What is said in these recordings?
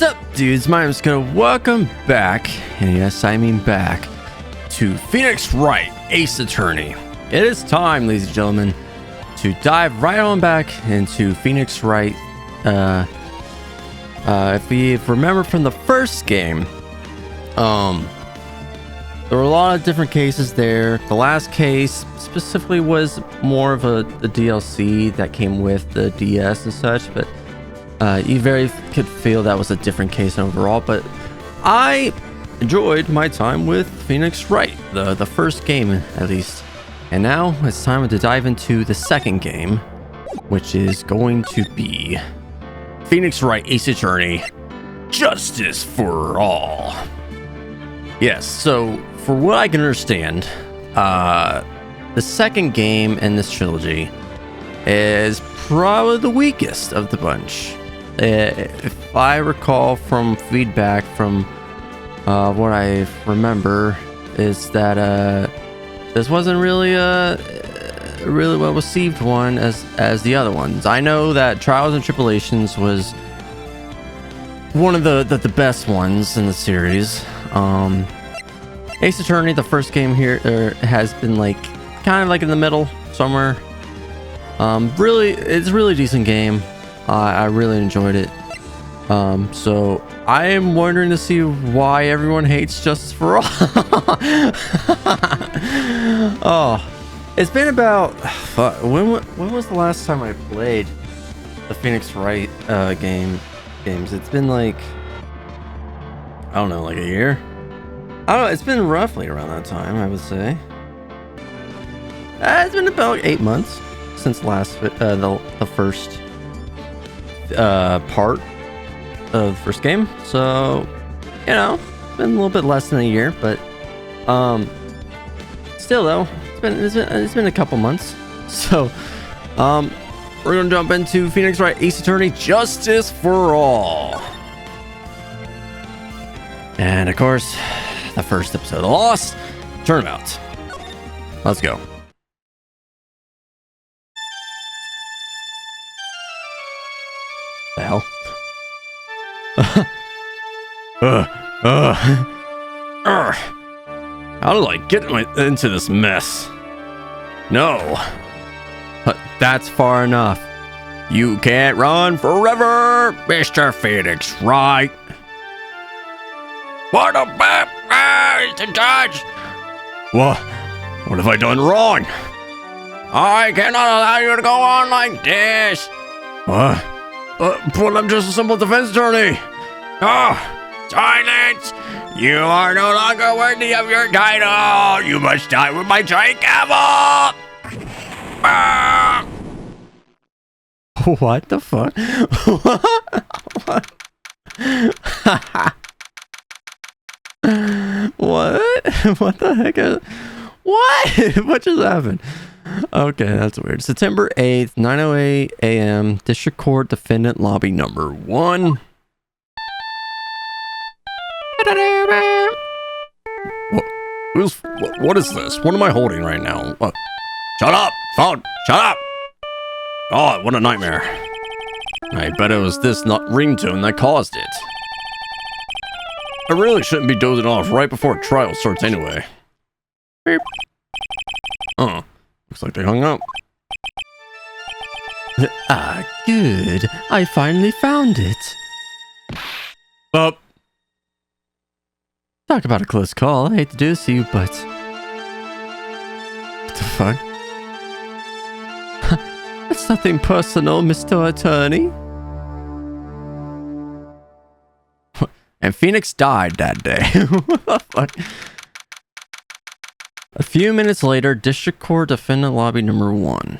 What's up, dudes? My name's Dakota. Welcome back, and yes, I mean back, to Phoenix Wright Ace Attorney. It is time, ladies and gentlemen, to dive right on back into Phoenix Wright. If you remember from the first game, there were a lot of different cases there. The last case specifically was more of the DLC that came with the DS and such, but you very could feel that was a different case overall. But I enjoyed my time with Phoenix Wright, the first game at least. And now it's time to dive into the second game, which is going to be Phoenix Wright Ace Attorney, Justice for All. Yes, so for what I can understand, the second game in this trilogy is probably the weakest of the bunch. If I recall from feedback from what I remember, is that this wasn't really a really well received one as the other ones. I know that Trials and Tribulations was one of the best ones in the series. Ace Attorney, the first game here, has been like kind of like in the middle somewhere. Really, it's a really decent game. I really enjoyed it. So I am wondering to see why everyone hates Justice for All. Oh, it's been about when was the last time I played the Phoenix Wright games? It's been like, I don't know, like a year. I don't know. It's been roughly around that time, I would say. It's been about 8 months since last the first part of the first game. So, you know, it's been a little bit less than a year, but still though, it's been a couple months. So, we're gonna jump into Phoenix Wright Ace Attorney, Justice for All. And of course, the first episode of Lost, Turnabout. Let's go. The hell? How did I get into this mess? No. But that's far enough. You can't run forever, Mr. Phoenix Wright. What a bad the judge! What have I done wrong? I cannot allow you to go on like this. What? But I'm just a simple defense attorney. Oh, silence! You are no longer worthy of your title. You must die with my giant gavel. Ah! What the fuck? What? What the heck? What? What just happened? Okay, that's weird. September 8th, 9:08 a.m. District Court Defendant Lobby number 1. What is this? What am I holding right now? What? Shut up, phone! Shut up! Oh, what a nightmare. I bet it was this ringtone that caused it. I really shouldn't be dozing off right before trial starts anyway. Beep. Oh, looks like they hung up. Ah, good. I finally found it. Up. Talk about a close call. I hate to do this to you, but... What the fuck? It's nothing personal, Mr. Attorney. And Phoenix died that day. What the fuck? A few minutes later, District Court Defendant Lobby number 1.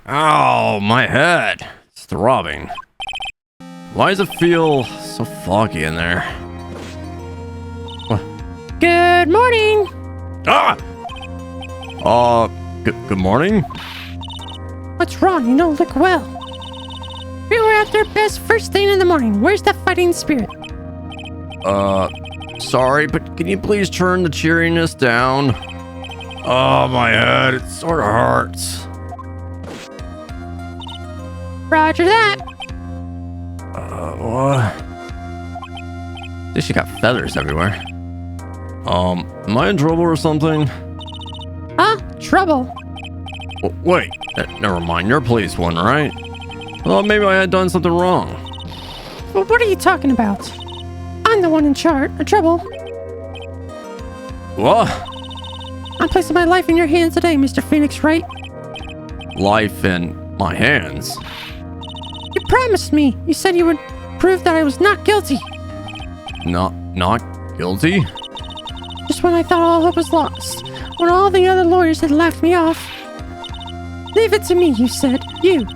Ow, my head. It's throbbing. Why does it feel so foggy in there? What? Good morning. Ah! Good morning? What's wrong? You don't look well. We were at their best first thing in the morning. Where's the fighting spirit? Sorry, but can you please turn the cheeriness down? Oh, my head. It sort of hurts. Roger that. What? At least she got feathers everywhere. Am I in trouble or something? Huh? Trouble? Wait, never mind. You're a police one, right? Well, maybe I had done something wrong. Well, what are you talking about? I'm the one in charge of trouble. What? I'm placing my life in your hands today, Mr. Phoenix Wright. Life in my hands? You promised me. You said you would prove that I was not guilty. Not guilty? Just when I thought all hope was lost. When all the other lawyers had laughed me off. Leave it to me, you said. You,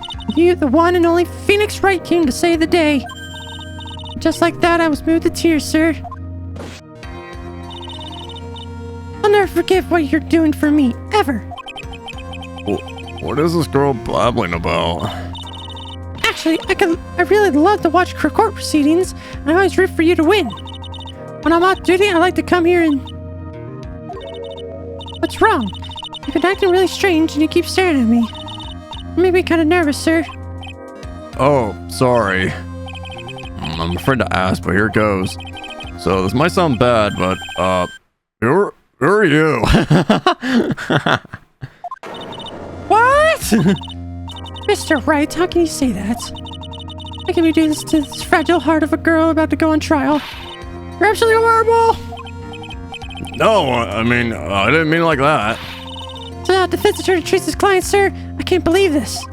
the one and only Phoenix Wright, came to save the day. Just like that, I was moved to tears, sir. I'll never forget what you're doing for me, ever. What is this girl babbling about? Actually, I really love to watch court proceedings. I always root for you to win. When I'm off duty, I like to come here and... What's wrong? You've been acting really strange and you keep staring at me. You made me kind of nervous, sir. Oh, sorry. I'm afraid to ask, but here goes. So this might sound bad, but who are you? What? Mr. Wright, how can you say that? How can we do this to this fragile heart of a girl about to go on trial? You're absolutely horrible! No, I mean, I didn't mean it like that. So now defense attorney treats his client, sir? I can't believe this.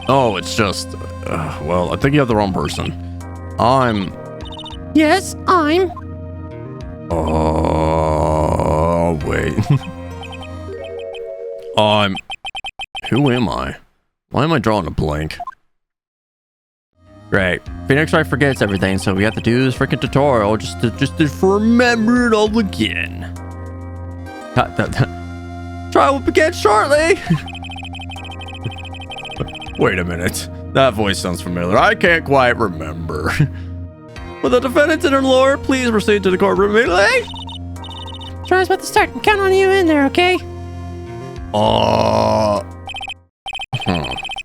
Oh, it's just... well, I think you have the wrong person. Yes, I'm... Oh, wait. Who am I? Why am I drawing a blank? Great. Phoenix Wright forgets everything, so we have to do this freaking tutorial just to remember it all again. Trial will begin shortly. Wait a minute. That voice sounds familiar. I can't quite remember. Will the defendant and her lawyer please proceed to the courtroom immediately? Trial's about to start. I'm counting on you in there, okay?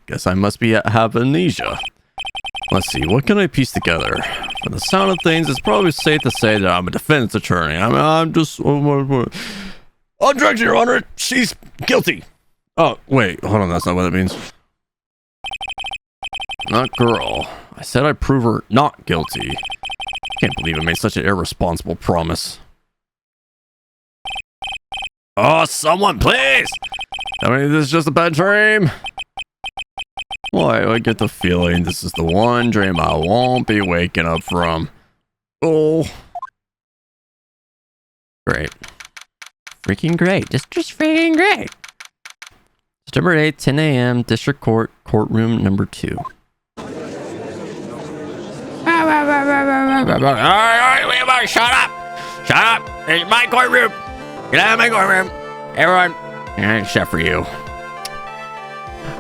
Guess I must have amnesia. Let's see, what can I piece together? From the sound of things, it's probably safe to say that I'm a defense attorney. I'm just... Objection, Your Honor! She's guilty! Oh, wait, hold on, that's not what that means. Not girl. I said I'd prove her not guilty. Can't believe I made such an irresponsible promise. Oh, someone, please! I mean, this is just a bad dream. Why do I get the feeling this is the one dream I won't be waking up from? Oh. Great. Freaking great. Just freaking great. September 8th, 10 a.m., District Court, courtroom number 2. Alright, shut up! Shut up! It's my courtroom! Get out of my courtroom! Everyone, except for you.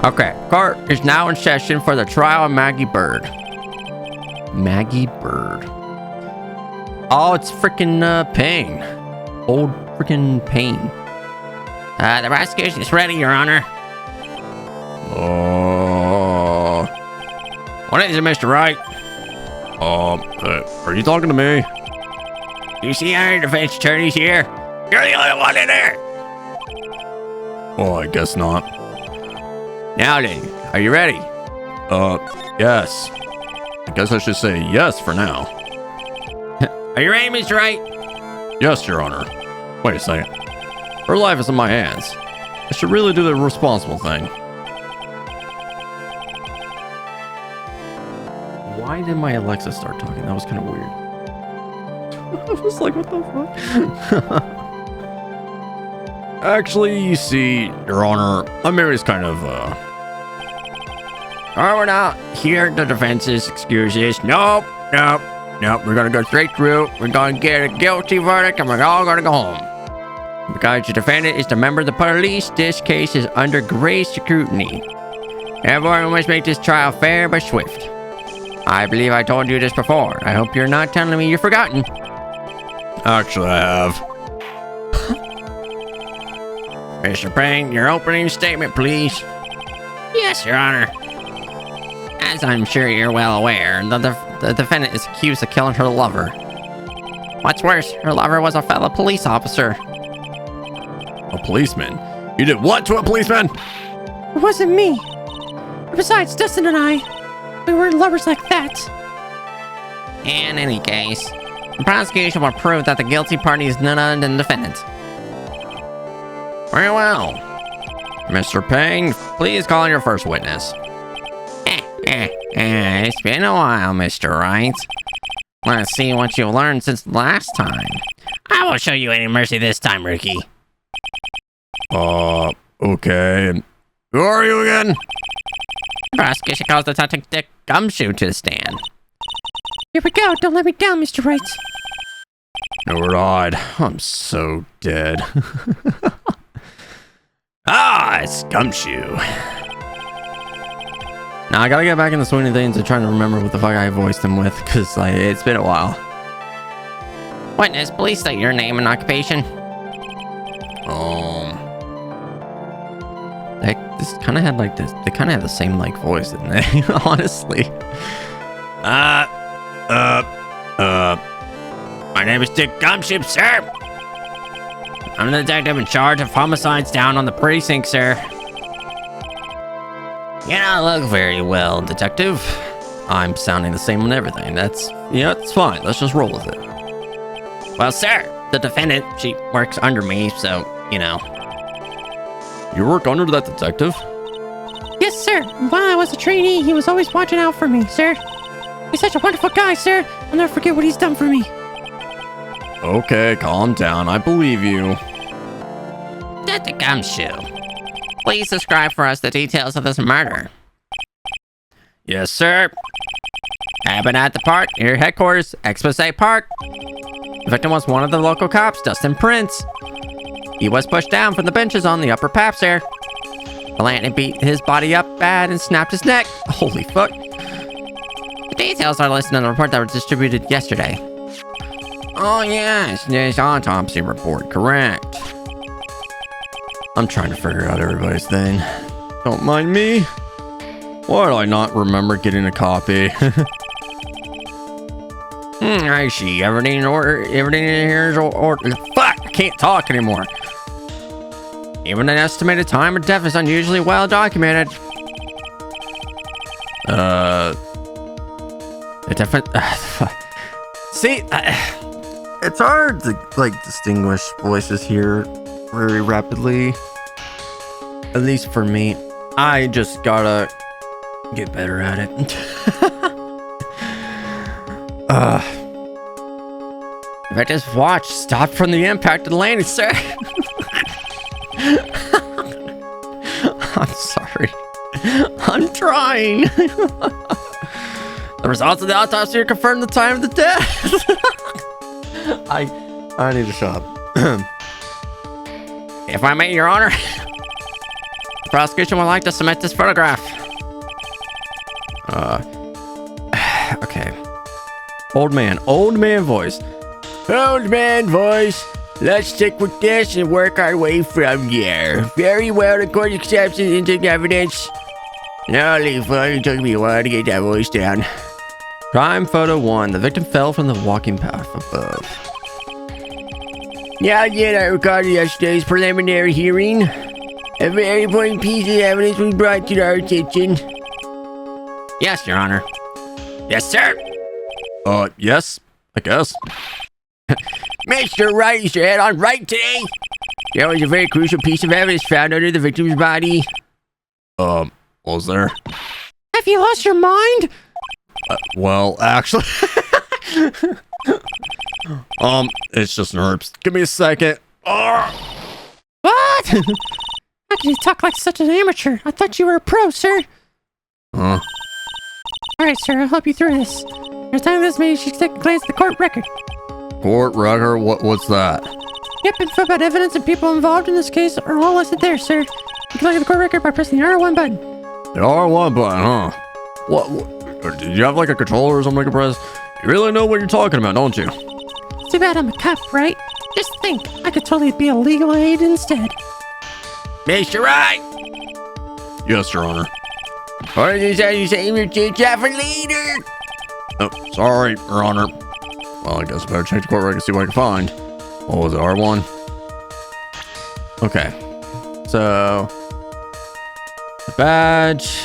Okay, court is now in session for the trial of Maggie Bird. Maggie Bird. Oh, it's freaking Payne. Old freaking Payne. The prosecution is ready, Your Honor. What is it, Mr. Wright? Are you talking to me? You see our defense attorneys here? You're the only one in there. Oh, I guess not. Now then, are you ready? Yes. I guess I should say yes for now. Are you ready, Mr. Wright? Yes, Your Honor. Wait a second. Her life is in my hands. I should really do the responsible thing. Why did my Alexa start talking? That was kind of weird. I was like, what the fuck? Actually, you see, Your Honor, I'm Mary's kind of, Oh, we're not here. The defense's excuses. Nope. We're gonna go straight through. We're gonna get a guilty verdict and we're all gonna go home. Because the defendant is the member of the police, this case is under great scrutiny. Everyone must make this trial fair but swift. I believe I told you this before. I hope you're not telling me you've forgotten. Actually, I have. Mr. Payne, your opening statement, please. Yes, Your Honor. As I'm sure you're well aware, the defendant is accused of killing her lover. What's worse, her lover was a fellow police officer. A policeman? You did what to a policeman? It wasn't me. Besides, Dustin and I, we weren't lovers like that. In any case, the prosecution will prove that the guilty party is none other than the defendant. Very well. Mr. Payne, please call in your first witness. It's been a while, Mr. Wright. Let's see what you've learned since last time. I won't show you any mercy this time, rookie. Okay. Who are you again? The prosecution calls Detective Dick Gumshoe to the stand. Here we go. Don't let me down, Mr. Wright. Never died. I'm so dead. It's Gumshoe. Now I gotta get back in the swing of things and trying to remember what the fuck I voiced him with, because like it's been a while. Witness, please state your name and occupation. This kind of had like this. They kind of had the same like voice, didn't they? Honestly. My name is Dick Gumshoe, sir. I'm the detective in charge of homicides down on the precinct, sir. You don't look very well, detective. I'm sounding the same on everything. That's it's fine. Let's just roll with it. Well, sir, the defendant, she works under me, so, you know. You work under that detective? Yes, sir. While I was a trainee, he was always watching out for me, sir. He's such a wonderful guy, sir. I'll never forget what he's done for me. Okay, calm down. I believe you. Detective Gumshoe, please describe for us the details of this murder. Yes, sir. Happened at the park, near headquarters, Expose Park. The victim was one of the local cops, Dustin Prince. He was pushed down from the benches on the upper paps there. The landlord beat his body up bad and snapped his neck. Holy fuck. The details are listed in the report that was distributed yesterday. Oh yes, this autopsy report, correct. I'm trying to figure out everybody's thing. Don't mind me. Why did I not remember getting a copy? I see. Everything in order. Everything in here is order. Fuck! I can't talk anymore. Even an estimated time of death is unusually well documented. The different. See, it's hard to like distinguish voices here very rapidly. At least for me, I just gotta get better at it. Victor's watch stopped from the impact of the landing, sir. I'm sorry. I'm trying. The results of the autopsy confirmed the time of the death. I need to shut up. If I may, Your Honor, the prosecution would like to submit this photograph. Okay. Old man voice. Old man voice. Let's stick with this and work our way from here. Very well, the court accepts it into evidence. Holy fuck, it took me a while to get that voice down. Crime photo 1. The victim fell from the walking path above. Now then, I recorded yesterday's preliminary hearing. A very important piece of evidence was brought to our attention. Yes, Your Honor. Yes, sir. Yes, I guess. Mr. Wright, is your head on right today? There was a very crucial piece of evidence found under the victim's body. Was there? Have you lost your mind? Well, actually... it's just nerves. Give me a second. What? How can you talk like such an amateur? I thought you were a pro, sir. Huh? Alright, sir, I'll help you through this. Every time this meeting, you should take a glance at the court record. Court record? What's that? Yep, info about evidence and people involved in this case are all listed there, sir. You can look at the court record by pressing the R1 button. The R1 button, huh? What? Did you have like a controller or something to press? You really know what you're talking about, don't you? Too bad I'm a cop, right? Just think, I could totally be a legal aid instead. Mr. Wright! Yes, Your Honor. Or is that you save your chit-chat for later? Oh, sorry, Your Honor. Well, I guess I better check the court record and see what I can find. What was it, R1? Okay. So, the badge,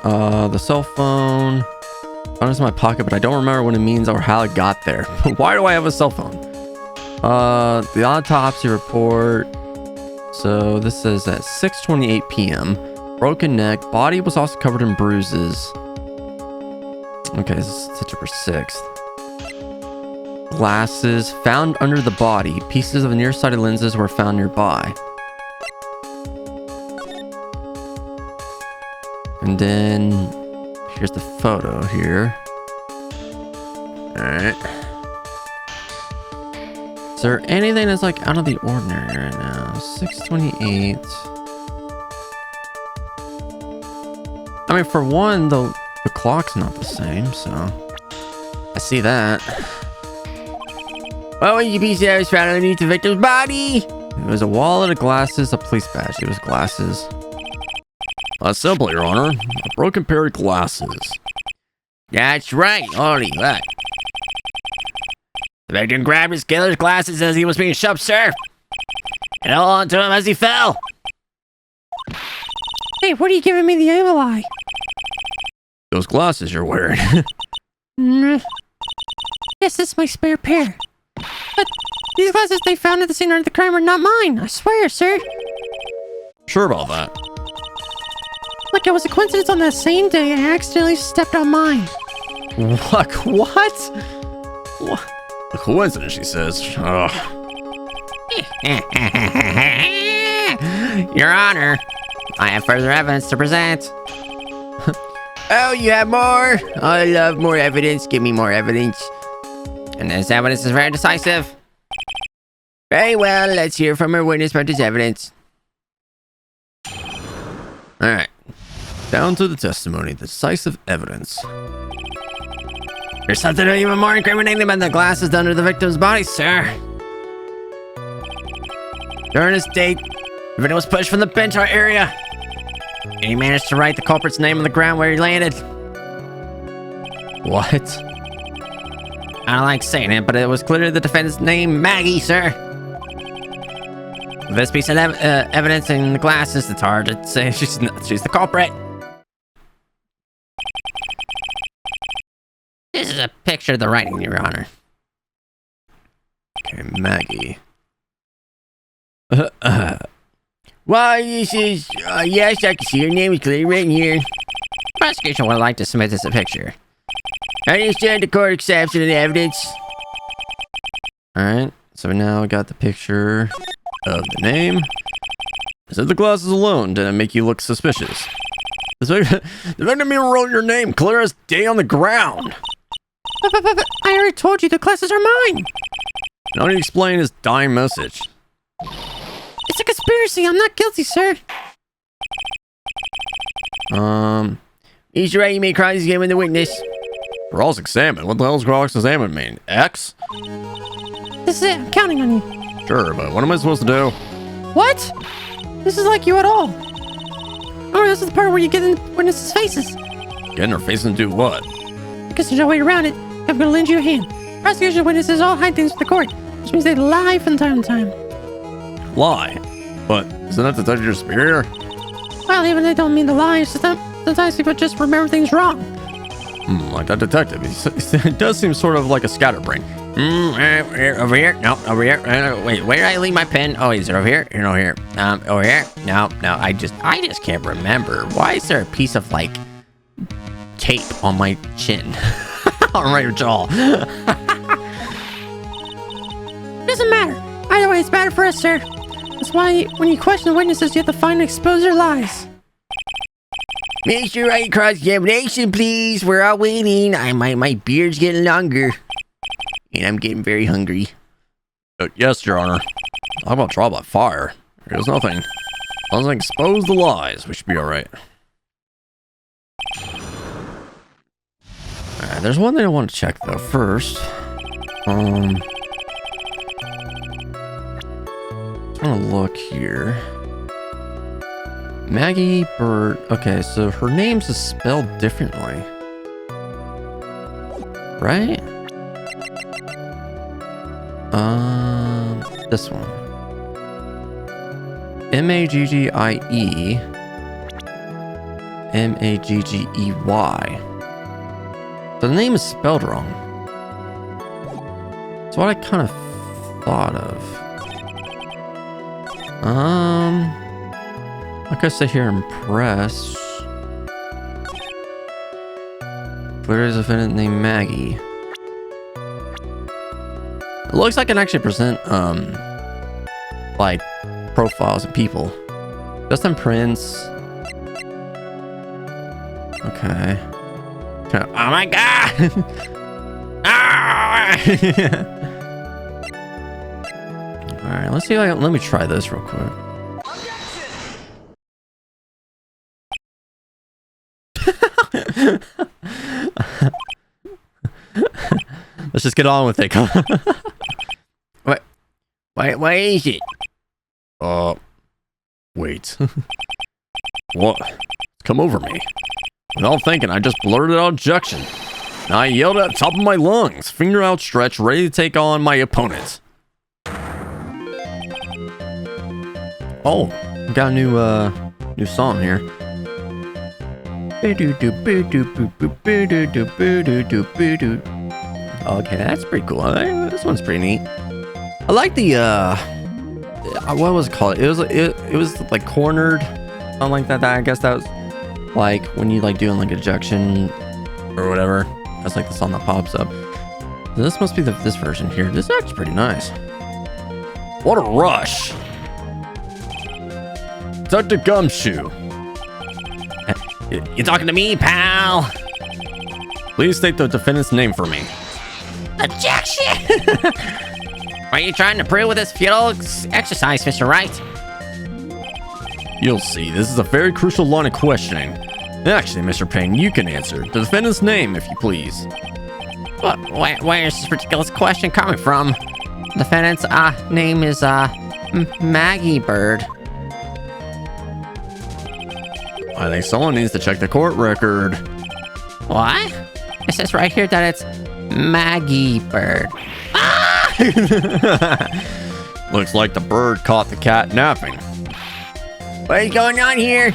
the cell phone. I found this in my pocket, but I don't remember what it means or how it got there. Why do I have a cell phone? The autopsy report. So this says at 6:28 p.m. Broken neck. Body was also covered in bruises. Okay, this is September 6th. Glasses found under the body. Pieces of the nearsighted lenses were found nearby. And then here's the photo here. Alright. Is there anything that's like out of the ordinary right now? 6:28. I mean, for one, the clock's not the same, so I see that. What was your piece that was found underneath the victim's body? It was a wallet, of glasses, a police badge. It was glasses. Simple, Your Honor. A broken pair of glasses. That's right. Holy what? The victim grabbed his killer's glasses as he was being shoved, sir, and held on to him as he fell. Hey, what are you giving me the evil eye? Those glasses you're wearing. Yes, that's my spare pair. But these glasses they found at the scene of the crime are not mine. I swear, sir. Sure about that? Like it was a coincidence on that same day I accidentally stepped on mine. What? What? A coincidence, she says. Ugh. Your Honor, I have further evidence to present. Oh, you have more? I love more evidence. Give me more evidence. And this evidence is very decisive. Very well, let's hear from our witness about this evidence. Alright. Down to the testimony. Decisive evidence. There's something even more incriminating about the glasses under the victim's body, sir. During this date, the victim was pushed from the bench art area, and he managed to write the culprit's name on the ground where he landed. What? I don't like saying it, but it was clearly the defendant's name, Maggie, sir. With this piece of evidence in the glasses, it's hard to say she's the culprit. This is a picture of the writing, Your Honor. Okay, Maggie. Why, this is... yes, I can see your name is clearly written here. Prosecution would like to submit this a picture. I understand the court accepts the evidence. Alright, so now we got the picture of the name. Is it the glasses alone? Did it make you look suspicious? The victim even wrote your name clear as day on the ground. But I already told you the glasses are mine. Now do you explain his dying message? It's a conspiracy. I'm not guilty, sir. He's right, you may cross-examine the witness. Cross-examine? What the hell does cross-examine mean? X? This is it. I'm counting on you. Sure, but what am I supposed to do? What? This is like you at all. Oh, this is the part where you get in witnesses' faces. Get in their face and do what? Because there's no way around it. I'm going to lend you a hand. Prosecution witnesses all hide things from the court, which means they lie from time to time. Lie? But isn't that the touch of your superior? Well, even they don't mean to lie. Sometimes people just remember things wrong. Like that detective. He does seem sort of like a scatterbrain. Over here? No, over here. Wait, where did I leave my pen? Oh, is it over here? No, here. Over here? No, I just can't remember. Why is there a piece of, like, tape on my chin? On my jaw. Doesn't matter. Either way, it's bad for us, sir. That's why when you question the witnesses, you have to find and expose their lies. Mr. Wright, cross-examination, please. We're all waiting. My beard's getting longer. And I'm getting very hungry. Yes, Your Honor. How about trial by fire? There's nothing. As long as I expose the lies, we should be alright. Alright, there's one thing I want to check, though. First, I'm gonna look here. Maggie Bird. Okay, so her name's is spelled differently. Right? This one. M-A-G-G-I-E. M-A-G-G-E-Y. So the name is spelled wrong. That's what I kind of thought of. Like I sit here and press. Where is a defendant named Maggie? It looks like I can actually present like profiles of people. Justin Prince. Okay. Oh my god! Alright, let's see. Let me try this real quick. Let's just get on with it. What is it? Wait. What? Come over me. Without thinking, I just blurted out objection. And I yelled at the top of my lungs, finger outstretched, ready to take on my opponent. Oh, we got a new song here. Okay, that's pretty cool. This one's pretty neat. I like the what was it called? It was like cornered, something like that. I guess that was like when you like doing like ejection or whatever. That's like the song that pops up. So this must be this version here. This is actually pretty nice. What a rush! Dr. Gumshoe. You talking to me, pal? Please state the defendant's name for me. Objection! What are you trying to prove with this futile exercise, Mr. Wright? You'll see. This is a very crucial line of questioning. Actually, Mr. Payne, you can answer. The defendant's name, if you please. Where is this ridiculous question coming from? The defendant's name is Maggie Bird. I think someone needs to check the court record. What? It says right here that it's Maggie Bird. Looks like the bird caught the cat napping. What is going on here?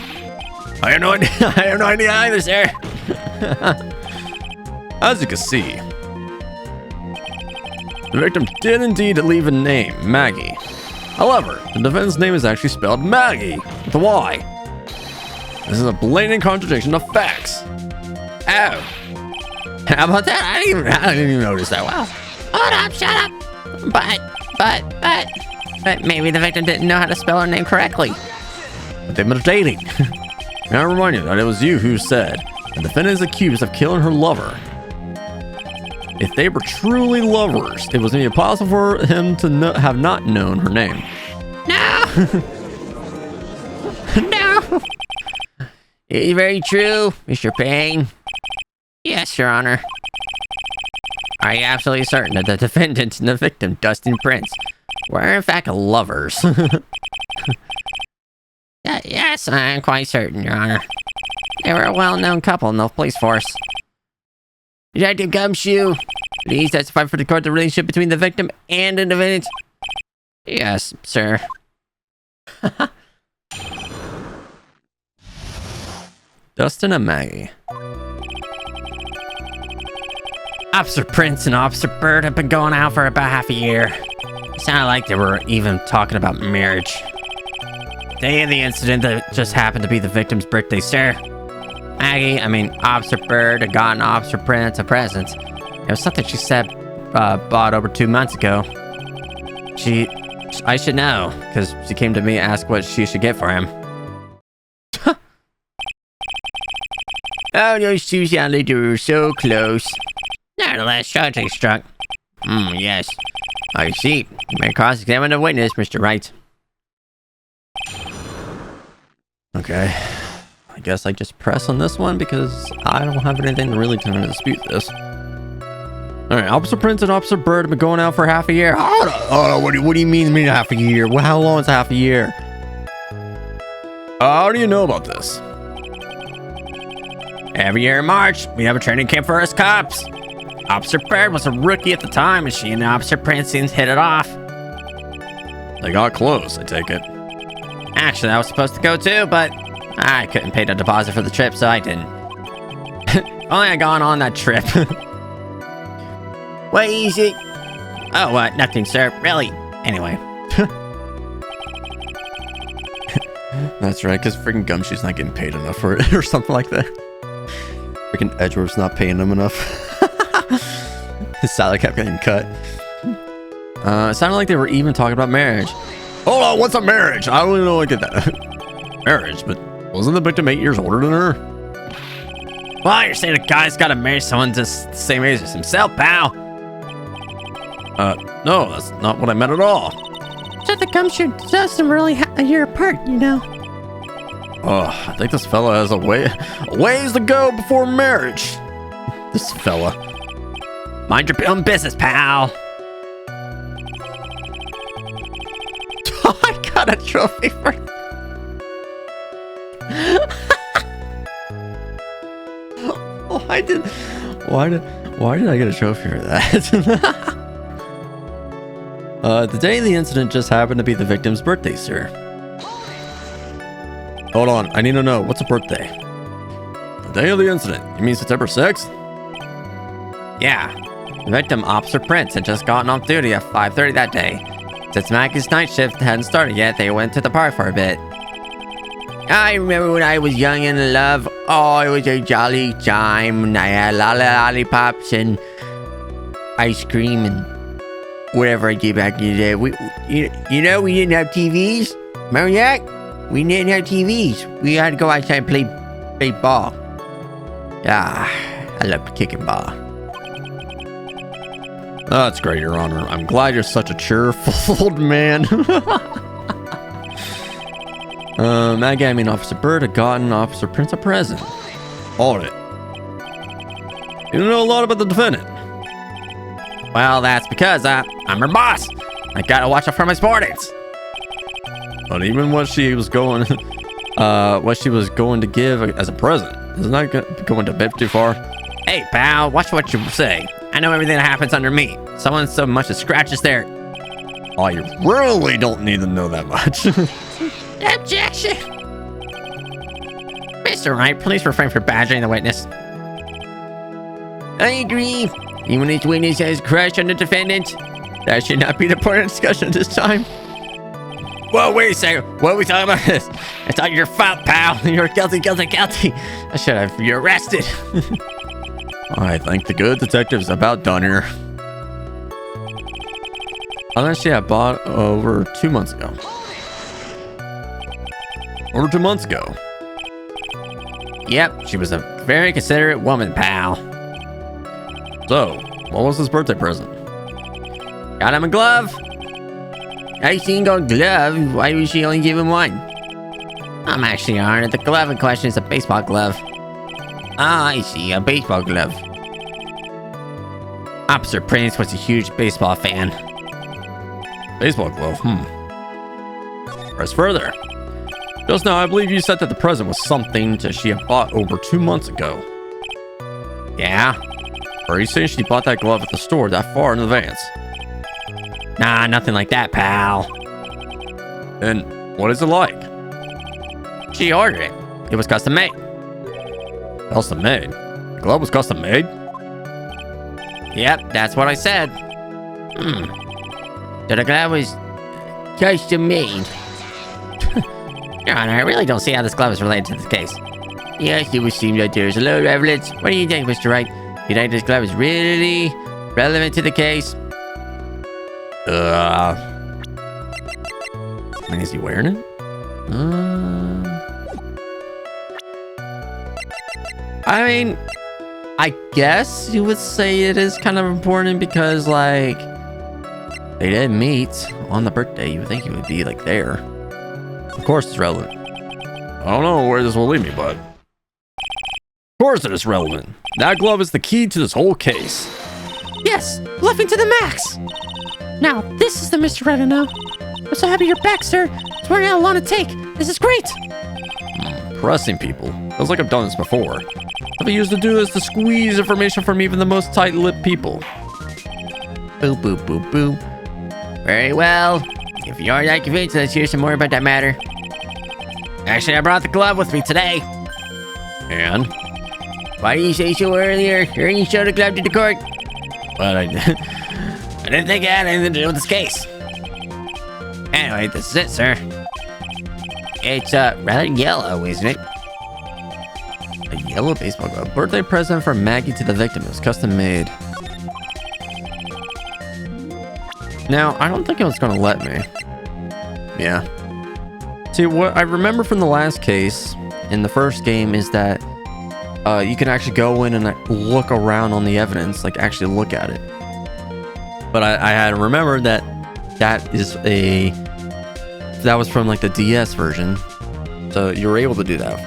I have no idea. I have no idea either, sir. As you can see, the victim did indeed leave a name, Maggie. However, the defendant's name is actually spelled Maggie with a Y. This is a blatant contradiction of facts. Oh. How about that? I didn't even notice that. Wow. Hold up, shut up. But maybe the victim didn't know how to spell her name correctly. But they've been dating. May I remind you that it was you who said the defendant is accused of killing her lover. If they were truly lovers, it was impossible for him to have not known her name. No! No! It's very true, Mr. Payne. Yes, Your Honor. Are you absolutely certain that the defendant and the victim, Dustin Prince, were in fact lovers? Yes, I'm quite certain, Your Honor. They were a well-known couple in the police force. Detective Gumshoe, please testify for the court the relationship between the victim and the defendant. Yes, sir. Dustin and Maggie. Officer Prince and Officer Bird have been going out for about half a year. It sounded like they were even talking about marriage. Day of the incident that just happened to be the victim's birthday, sir. Officer Bird had gotten Officer Prince a present. It was something she said bought over 2 months ago. I should know, because she came to me and asked what she should get for him. Oh, those two sounded they were so close. Nevertheless, charge struck. Yes. I see. You may cross-examine the witness, Mr. Wright. Okay. I guess I just press on this one because I don't have anything to really try to dispute this. Alright, Officer Prince and Officer Bird have been going out for half a year. Hold on, what do you mean half a year? Well, how long is half a year? How do you know about this? Every year in March, we have a training camp for us cops. Officer Bird was a rookie at the time, and she and Officer Prince hit it off. They got close, I take it. Actually, I was supposed to go too, but I couldn't pay the deposit for the trip, so I didn't. Only I gone on that trip. What is it? Oh, nothing, sir. Really? Anyway. That's right, because freaking Gumshoe's not getting paid enough for it, or something like that. Freaking Edgeworth's not paying him enough. His salary kept getting cut. It sounded like they were even talking about marriage. Hold on, what's a marriage? I don't even know I get that. Marriage, but wasn't the victim 8 years older than her? Well, you're saying a guy's got to marry someone just the same age as himself, pal. No, that's not what I meant at all. So the Gumshoe doesn't really a year apart, you know. Oh, I think this fella has a ways to go before marriage. This fella. Mind your own business, pal. I got a trophy for Why did I get a trophy for that? The day of the incident just happened to be the victim's birthday, sir. Hold on, I need to know, what's a birthday? The day of the incident, you mean September 6th? Yeah. The victim, Officer Prince, had just gotten off duty at 5:30 that day. Since Maggie's night shift hadn't started yet, they went to the park for a bit. I remember when I was young and in love. Oh, it was a jolly time, and I had lollipops and ice cream and whatever I did back in the day. We didn't have TVs. Remember that? We didn't have TVs. We had to go outside and play ball. Ah, I love kicking ball. That's great, Your Honor. I'm glad you're such a cheerful old man. Maggie, I mean Officer Bird, had gotten Officer Prince a present. Hold it. You don't know a lot about the defendant. Well, that's because I'm her boss. I gotta watch out for my subordinates. But even what she was going to give as a present, isn't that going a bit too far? Hey, pal, watch what you say. I know everything that happens under me. Someone so much as scratches their... Oh, you really don't need to know that much. Objection! Mr. Wright, please refrain from badgering the witness. I agree. Even if the witness has a crush on the defendant, that should not be the point of discussion at this time. Whoa, wait a second. What are we talking about this? It's not your fault, pal. You're guilty. I should have you arrested. I think the good detective's about done here. Unless she had bought over 2 months ago. Over 2 months ago. Yep, she was a very considerate woman, pal. So, what was his birthday present? Got him a glove. I seen a glove. Why would she only give him one? I'm actually honored. The glove in question is a baseball glove. Ah, I see, a baseball glove. Officer Prince was a huge baseball fan. Baseball glove, Press further. Just now, I believe you said that the present was something that she had bought over 2 months ago. Yeah? Or are you saying she bought that glove at the store that far in advance? Nah, nothing like that, pal. Then, what is it like? She ordered it. It was custom made. Custom made? The glove was custom made? Yep, that's what I said. So the glove was custom made. Your Honor, I really don't see how this glove is related to this case. Yes, it would seem that there's a lot of evidence. What do you think, Mr. Wright? Do you think this glove is really relevant to the case? I mean, is he wearing it? I mean, I guess you would say it is kind of important because, like, they didn't meet on the birthday. You would think he would be, like, there. Of course it's relevant. I don't know where this will lead me, but... Of course it is relevant. That glove is the key to this whole case. Yes, bluffing to the max. Now, this is the Mr. Right now. I'm so happy you're back, sir. It's wearing out a lot to take. This is great. pressing people. Feels like I've done this before. I've used to do this to squeeze information from even the most tight-lipped people. Boop, boop, boop, boop. Very well. If you are that convinced, let's hear some more about that matter. Actually, I brought the glove with me today. And? Why did you say so earlier? You showed the glove to the court. But I didn't think it had anything to do with this case. Anyway, this is it, sir. It's rather yellow, isn't it? A yellow baseball glove. Birthday present from Maggie to the victim. It was custom made. Now, I don't think it was going to let me. Yeah. See, what I remember from the last case in the first game is that you can actually go in and look around on the evidence, like actually look at it. But I had to remember that that was from like the DS version, so you're able to do that.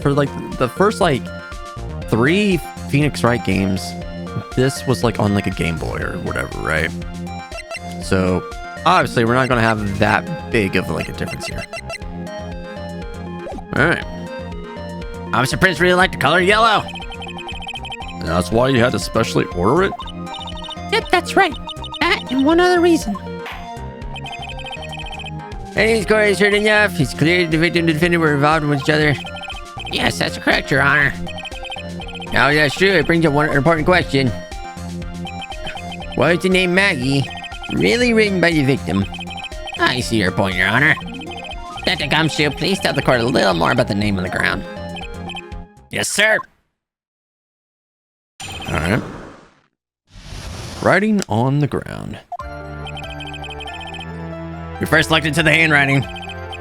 For like the first like 3 Phoenix Wright games, this was like on like a Game Boy or whatever, right? So obviously we're not going to have that big of like a difference here. All right. Officer Prince really liked the color yellow. And that's why you had to specially order it? Yep, that's right. That and one other reason. Any score is heard enough. It's clear the victim and the defendant were involved with each other. Yes, that's correct, Your Honor. Now, that's true. It brings up one important question. Was the name Maggie really written by the victim? I see your point, Your Honor. Detective Gumshoe, please tell the court a little more about the name on the ground. Yes, sir. All right. Writing on the ground. We first looked into the handwriting.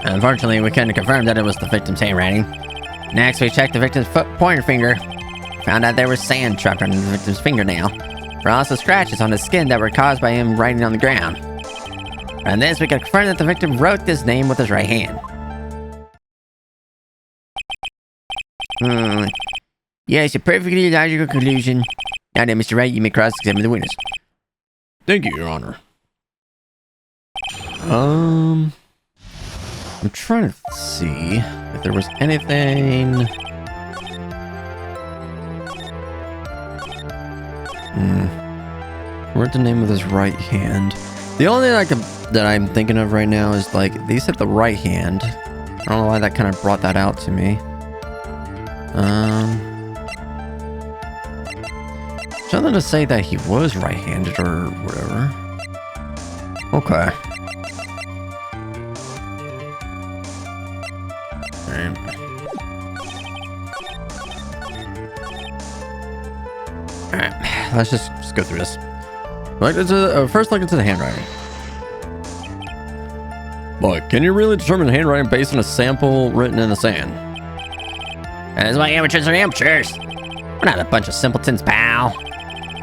Unfortunately, we couldn't confirm that it was the victim's handwriting. Next, we checked the victim's pointer finger. Found out there was sand trapped under the victim's fingernail. There were also scratches on his skin that were caused by him writing on the ground. From this, we could confirm that the victim wrote this name with his right hand. Yes, a perfectly logical conclusion. Now then, Mr. Wright, you may cross-examine the witness. Thank you, Your Honor. I'm trying to see if there was anything. Wrote the name with his right hand. The only thing that I'm thinking of right now is like they said the right hand. I don't know why that kind of brought that out to me. Something to say that he was right-handed or whatever. Okay. Alright, let's just go through this. First look into the handwriting. But can you really determine the handwriting based on a sample written in the sand? That's why amateurs are amateurs. We're not a bunch of simpletons, pal.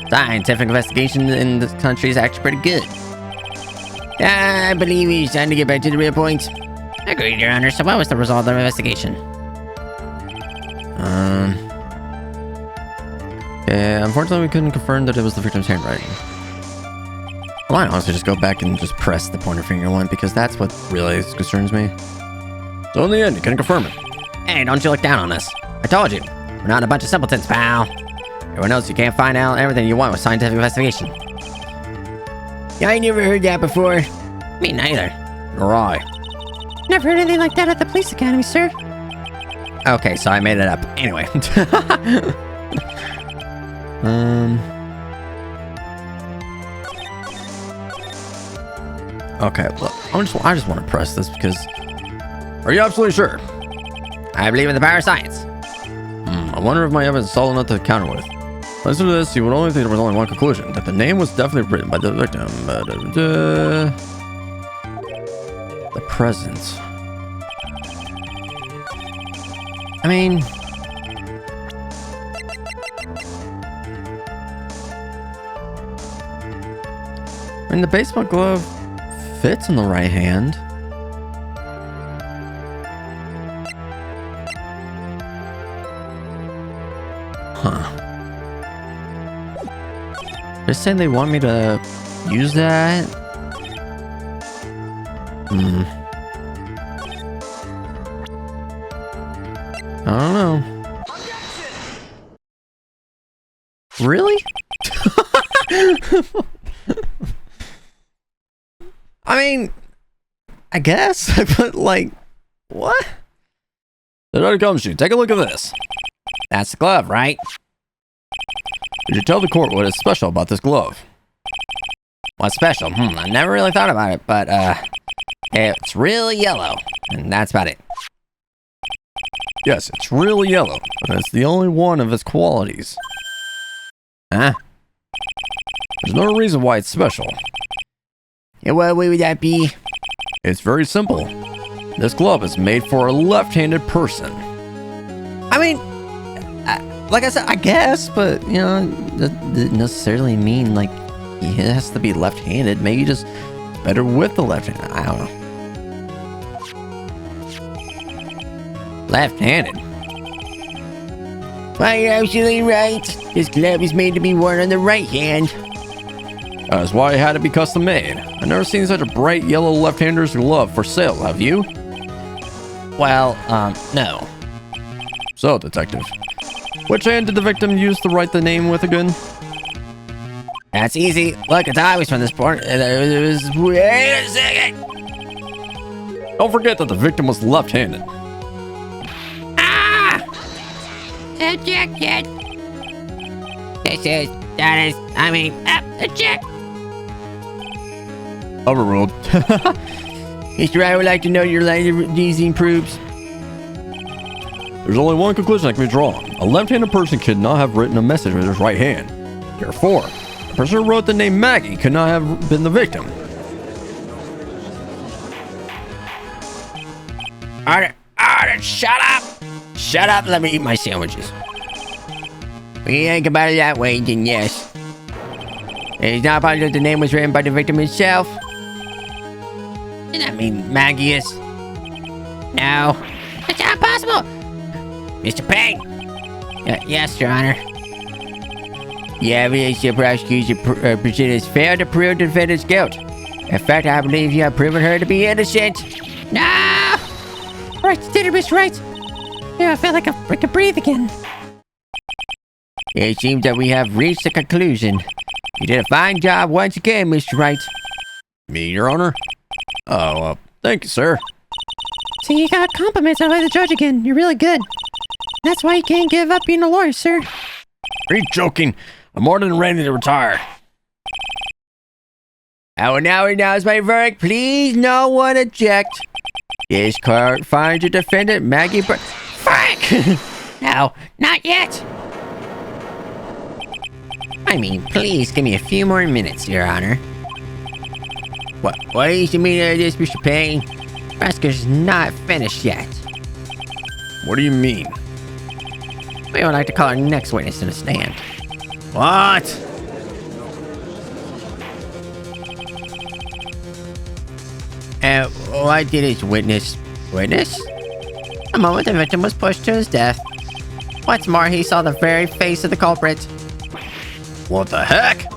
Scientific investigation in this country is actually pretty good. I believe it's time to get back to the real point. Agreed, Your Honor. So what was the result of the investigation? Yeah, unfortunately we couldn't confirm that it was the victim's handwriting. Well, I honestly just go back and just press the pointer finger one because that's what really concerns me. So in the end, you couldn't confirm it. Hey, don't you look down on us. I told you, we're not a bunch of simpletons, pal. Everyone knows you can't find out everything you want with scientific investigation. Yeah, I never heard that before. Me neither. Nor I. Never heard anything like that at the police academy, sir. Okay, so I made it up. Anyway. Okay, look, I just want to press this because... Are you absolutely sure? I believe in the power of science. I wonder if my evidence is solid enough to counter with. Listen to this, you would only think there was only one conclusion, that the name was definitely written by the victim. The present. I mean... the baseball glove fits in the right hand. Huh. They're saying they want me to use that? I don't know. Really? I mean, I guess, but like, what? There it comes you. Take a look at this. That's the glove, right? Could you tell the court what is special about this glove? What's special? I never really thought about it, but it's really yellow, and that's about it. Yes, it's really yellow, and it's the only one of its qualities. Huh? There's no reason why it's special. Yeah, what way would that be? It's very simple. This glove is made for a left-handed person. I mean, like I said, I guess, but, you know, that doesn't necessarily mean, like, it has to be left-handed. Maybe just Better with the left hand. I don't know. Left-handed. Well, you're absolutely right. This glove is made to be worn on the right hand. That's why it had to be custom made. I've never seen such a bright yellow left-hander's glove for sale, have you? Well, no. So, detective, which hand did the victim use to write the name with again? That's easy. Look, it's obvious from this point. It was. Wait a second. Don't forget that the victim was left-handed. Ah! Ejected. Eject. Overruled. Mr. I would like to know your reasoning proofs. There's only one conclusion that can be drawn. A left-handed person could not have written a message with his right hand. Therefore, the person who wrote the name Maggie could not have been the victim. Arthur, shut up! Shut up, let me eat my sandwiches. When you think about it that way, then yes. It's not possible that the name was written by the victim himself. Does that mean Maggie is? No. It's not possible! Mr. Payne! Yes, Your Honor. The evidence the prosecution presented has failed to prove the defendant's guilt. In fact, I believe you have proven her to be innocent. No! Right, you did it, Mr. Wright. Yeah, I felt like I could breathe again. It seems that we have reached a conclusion. You did a fine job once again, Mr. Wright. Me, Your Honor? Oh, thank you, sir. See, you got compliments out by the judge again. You're really good. That's why you can't give up being a lawyer, sir. Are you joking? I'm more than ready to retire. I will now announce my verdict. Please, no one object. This court finds your defendant, Maggie Frank! No, not yet. I mean, please give me a few more minutes, Your Honor. What is the meaning of this, Mr. Payne? Oscar's not finished yet. What do you mean? We would like to call our next witness to the stand. What? What did his witness? The moment the victim was pushed to his death. What's more, he saw the very face of the culprit. What the heck?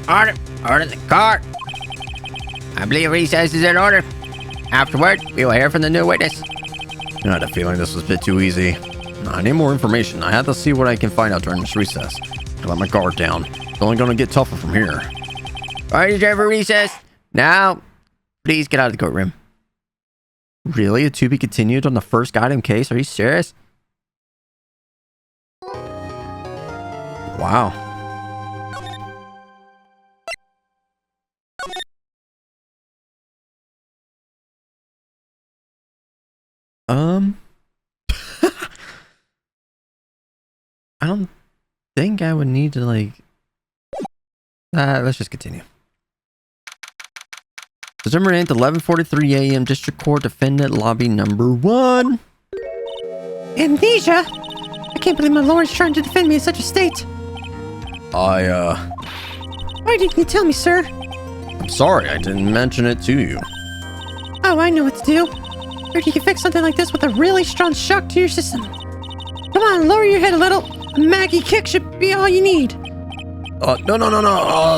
Order the court. I believe recess is in order. Afterward, we will hear from the new witness. I had a feeling this was a bit too easy. I need more information. I have to see what I can find out during this recess. I let my guard down. It's only going to get tougher from here. Party driver recess. Now, please get out of the courtroom. Really? A to be continued on the first goddamn case? Are you serious? Wow. I don't think I would need to, like... let's just continue. December 8th, 11:43 a.m. District Court Defendant Lobby Number 1. Amnesia? I can't believe my lawyer's trying to defend me in such a state. Why didn't you tell me, sir? I'm sorry, I didn't mention it to you. Oh, I know what to do. Heard you can fix something like this with a really strong shock to your system. Come on, lower your head a little. A Maggie kick should be all you need. No. I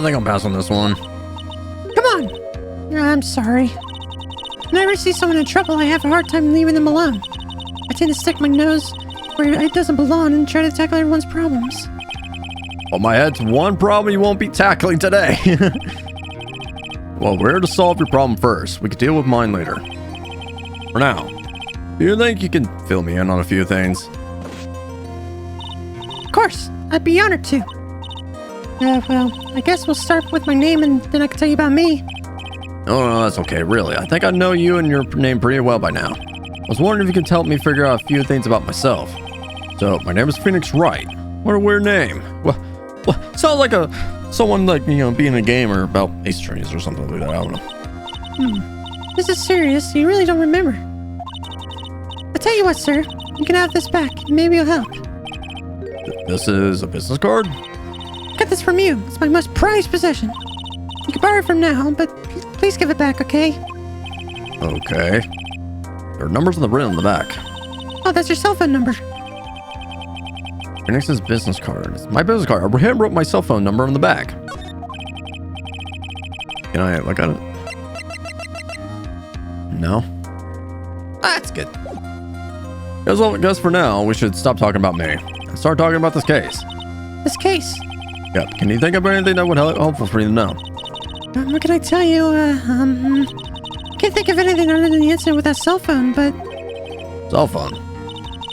think I'm passing this one. Come on. I'm sorry. Whenever I see someone in trouble, I have a hard time leaving them alone. I tend to stick my nose where it doesn't belong and try to tackle everyone's problems. Well, my head's one problem you won't be tackling today. Well, we're here to solve your problem first. We can deal with mine later. For now, do you think you can fill me in on a few things? Of course, I'd be honored to. Well, I guess we'll start with my name and then I can tell you about me. No, that's okay, really. I think I know you and your name pretty well by now. I was wondering if you could help me figure out a few things about myself. So, my name is Phoenix Wright. What a weird name. Well, sounds like someone like, being a gamer about ace attorneys or something like that. I don't know. This is serious. You really don't remember. I'll tell you what, sir. You can have this back. Maybe it'll help. This is a business card? Got this from you. It's my most prized possession. You can borrow it from now, but please give it back, okay? Okay. There are numbers written on the back. Oh, that's your cell phone number. Phoenix's business card. It's my business card. I handwrote my cell phone number on the back. Can I look at it? No. That's good. Guess for now, we should stop talking about me and start talking about this case. This case? Yep. Can you think of anything that would helpful for you to know? What can I tell you? Can't think of anything other than the incident with that cell phone, but... Cell phone?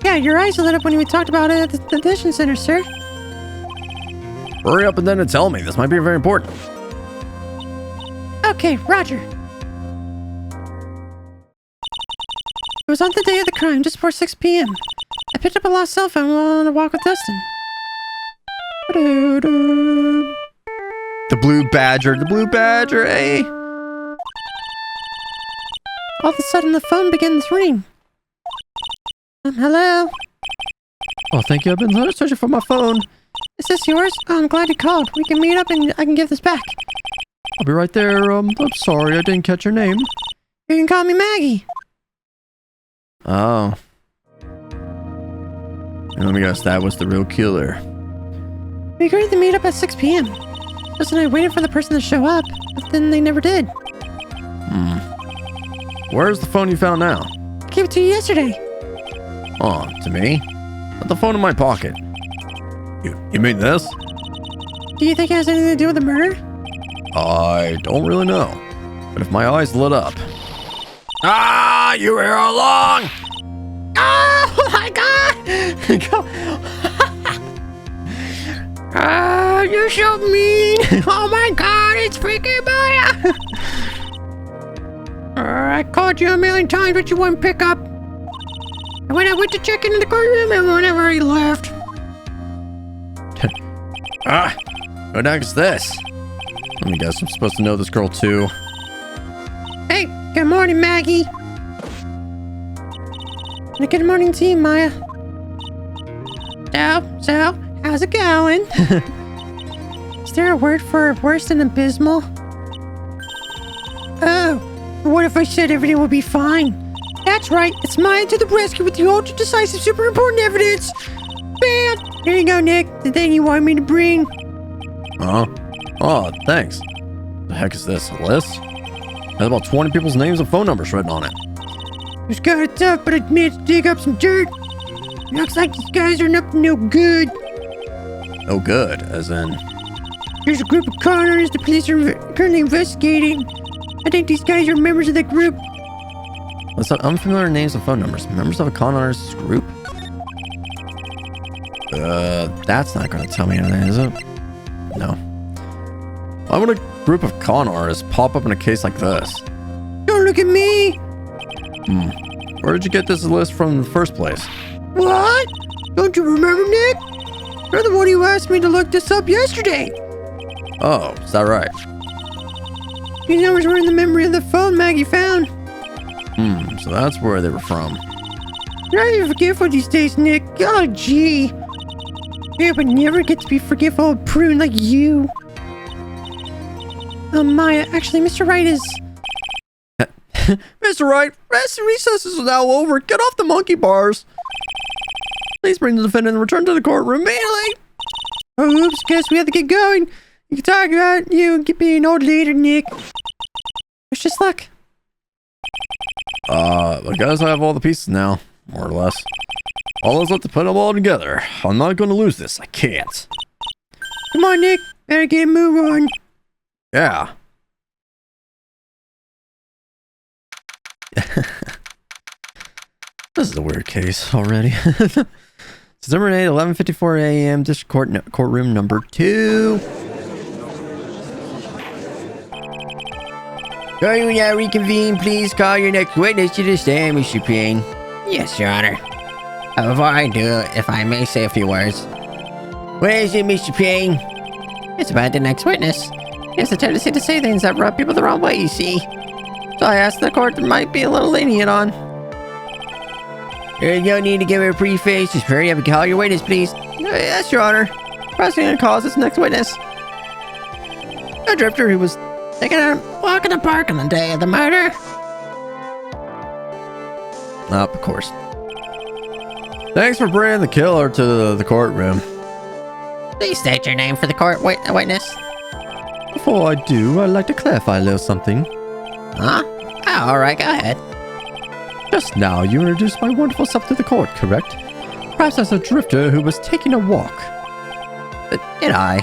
Yeah, your eyes lit up when we talked about it at the detention center, sir. Hurry up and then and tell me. This might be very important. Okay, Roger. It was on the day of the crime, just before 6 p.m. I picked up a lost cell phone while on a walk with Dustin. The blue badger, hey! All of a sudden, the phone began to ring. Hello? Oh, thank you. I've been searching for my phone. Is this yours? Oh, I'm glad you called. We can meet up and I can give this back. I'll be right there. I'm sorry I didn't catch your name. You can call me Maggie. Oh. And let me guess, that was the real killer. We agreed to meet up at 6 p.m. Justin and I waited for the person to show up, but then they never did. Where's the phone you found now? I gave it to you yesterday. Oh, to me? Put the phone in my pocket. You mean this? Do you think it has anything to do with the murder? I don't really know. But if my eyes lit up... Ah! You were all along! Oh my god! Ah, you're so mean! Oh my god, it's freaking Maya! I called you a million times, but you wouldn't pick up. And when I went to check into the courtroom, everyone already left. Who the heck is this? Let me guess, I'm supposed to know this girl too. Hey, good morning, Maggie. And good morning to you, Maya. So, how's it going? Is there a word for worse than abysmal? Oh, what if I said everything will be fine? That's right, it's Maya to the rescue with the ultra decisive super important evidence. Bam! Here you go, Nick. The thing you wanted me to bring. Oh, thanks. The heck is this? A list? Has about 20 people's names and phone numbers written on it. It's kind of tough, but I managed to dig up some dirt. Looks like these guys are up to no good. No good, as in... There's a group of con artists the police are currently investigating. I think these guys are members of that group. What's up? Unfamiliar names and phone numbers. Members of a con artist group? That's not going to tell me anything, is it? No. Why would a group of con artists pop up in a case like this? Don't look at me! Where did you get this list from in the first place? What? Don't you remember, Nick? You're the one who asked me to look this up yesterday. Oh, is that right? These numbers were in the memory of the phone Maggie found. So that's where they were from. You're not even forgetful these days, Nick. Oh, gee. Yeah, but never get to be forgetful of prune like you. Maya, actually, Mr. Wright is... Mr. Wright, recess is now over. Get off the monkey bars. Please bring the defendant and return to the courtroom immediately. Oh, oops, guess we have to get going. You can talk about you being old later, Nick. Wish us luck. I guess I have all the pieces now, more or less. All is left to put them all together. I'm not going to lose this. I can't. Come on, Nick. Better get a move on. Yeah. This is a weird case already. December 8, 11:54 a.m. District Court, courtroom number 2. Are you now reconvene? Please call your next witness to the stand, Mr. Payne. Yes, Your Honor. Before I do, if I may say a few words. What is it, Mr. Payne? It's about the next witness. He has a tendency to say things that rub people the wrong way, you see. So I asked the court might be a little lenient on. There's no need to give her a preface. Just hurry up and call your witness, please. Yes, Your Honor. Prosecutor calls this next witness. A drifter who was taking a walk in the park on the day of the murder. Of course. Thanks for bringing the killer to the courtroom. Please state your name for the court witness. Before I do, I'd like to clarify a little something. Huh? Oh, alright, go ahead. Just now, you introduced my wonderful self to the court, correct? Perhaps as a drifter who was taking a walk. Did I?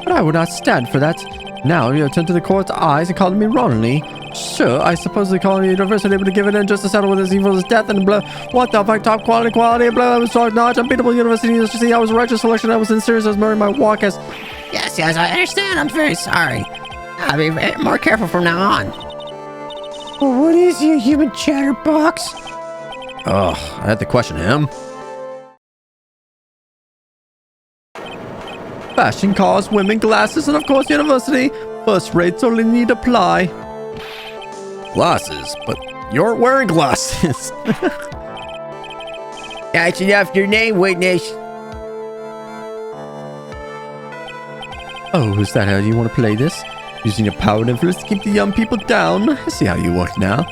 But I would not stand for that. Now you turn to the court's eyes and calling me wrongly. Sure, I suppose they call the university able to give it in just to settle with as evil as death and blah. What the fuck, top quality, blah, I was top-notch, unbeatable university. You see, I was a righteous selection. I was sincere as murdering my walk as... Yes, I understand. I'm very sorry. I'll be more careful from now on. Well, what is you, human chatterbox? Ugh, I had to question him. Fashion, cars, women, glasses, and of course university. First rates only need apply. Glasses? But you're wearing glasses. That's enough your name, witness. Oh, is that how you want to play this? Using your power and influence to keep the young people down? I see how you work now.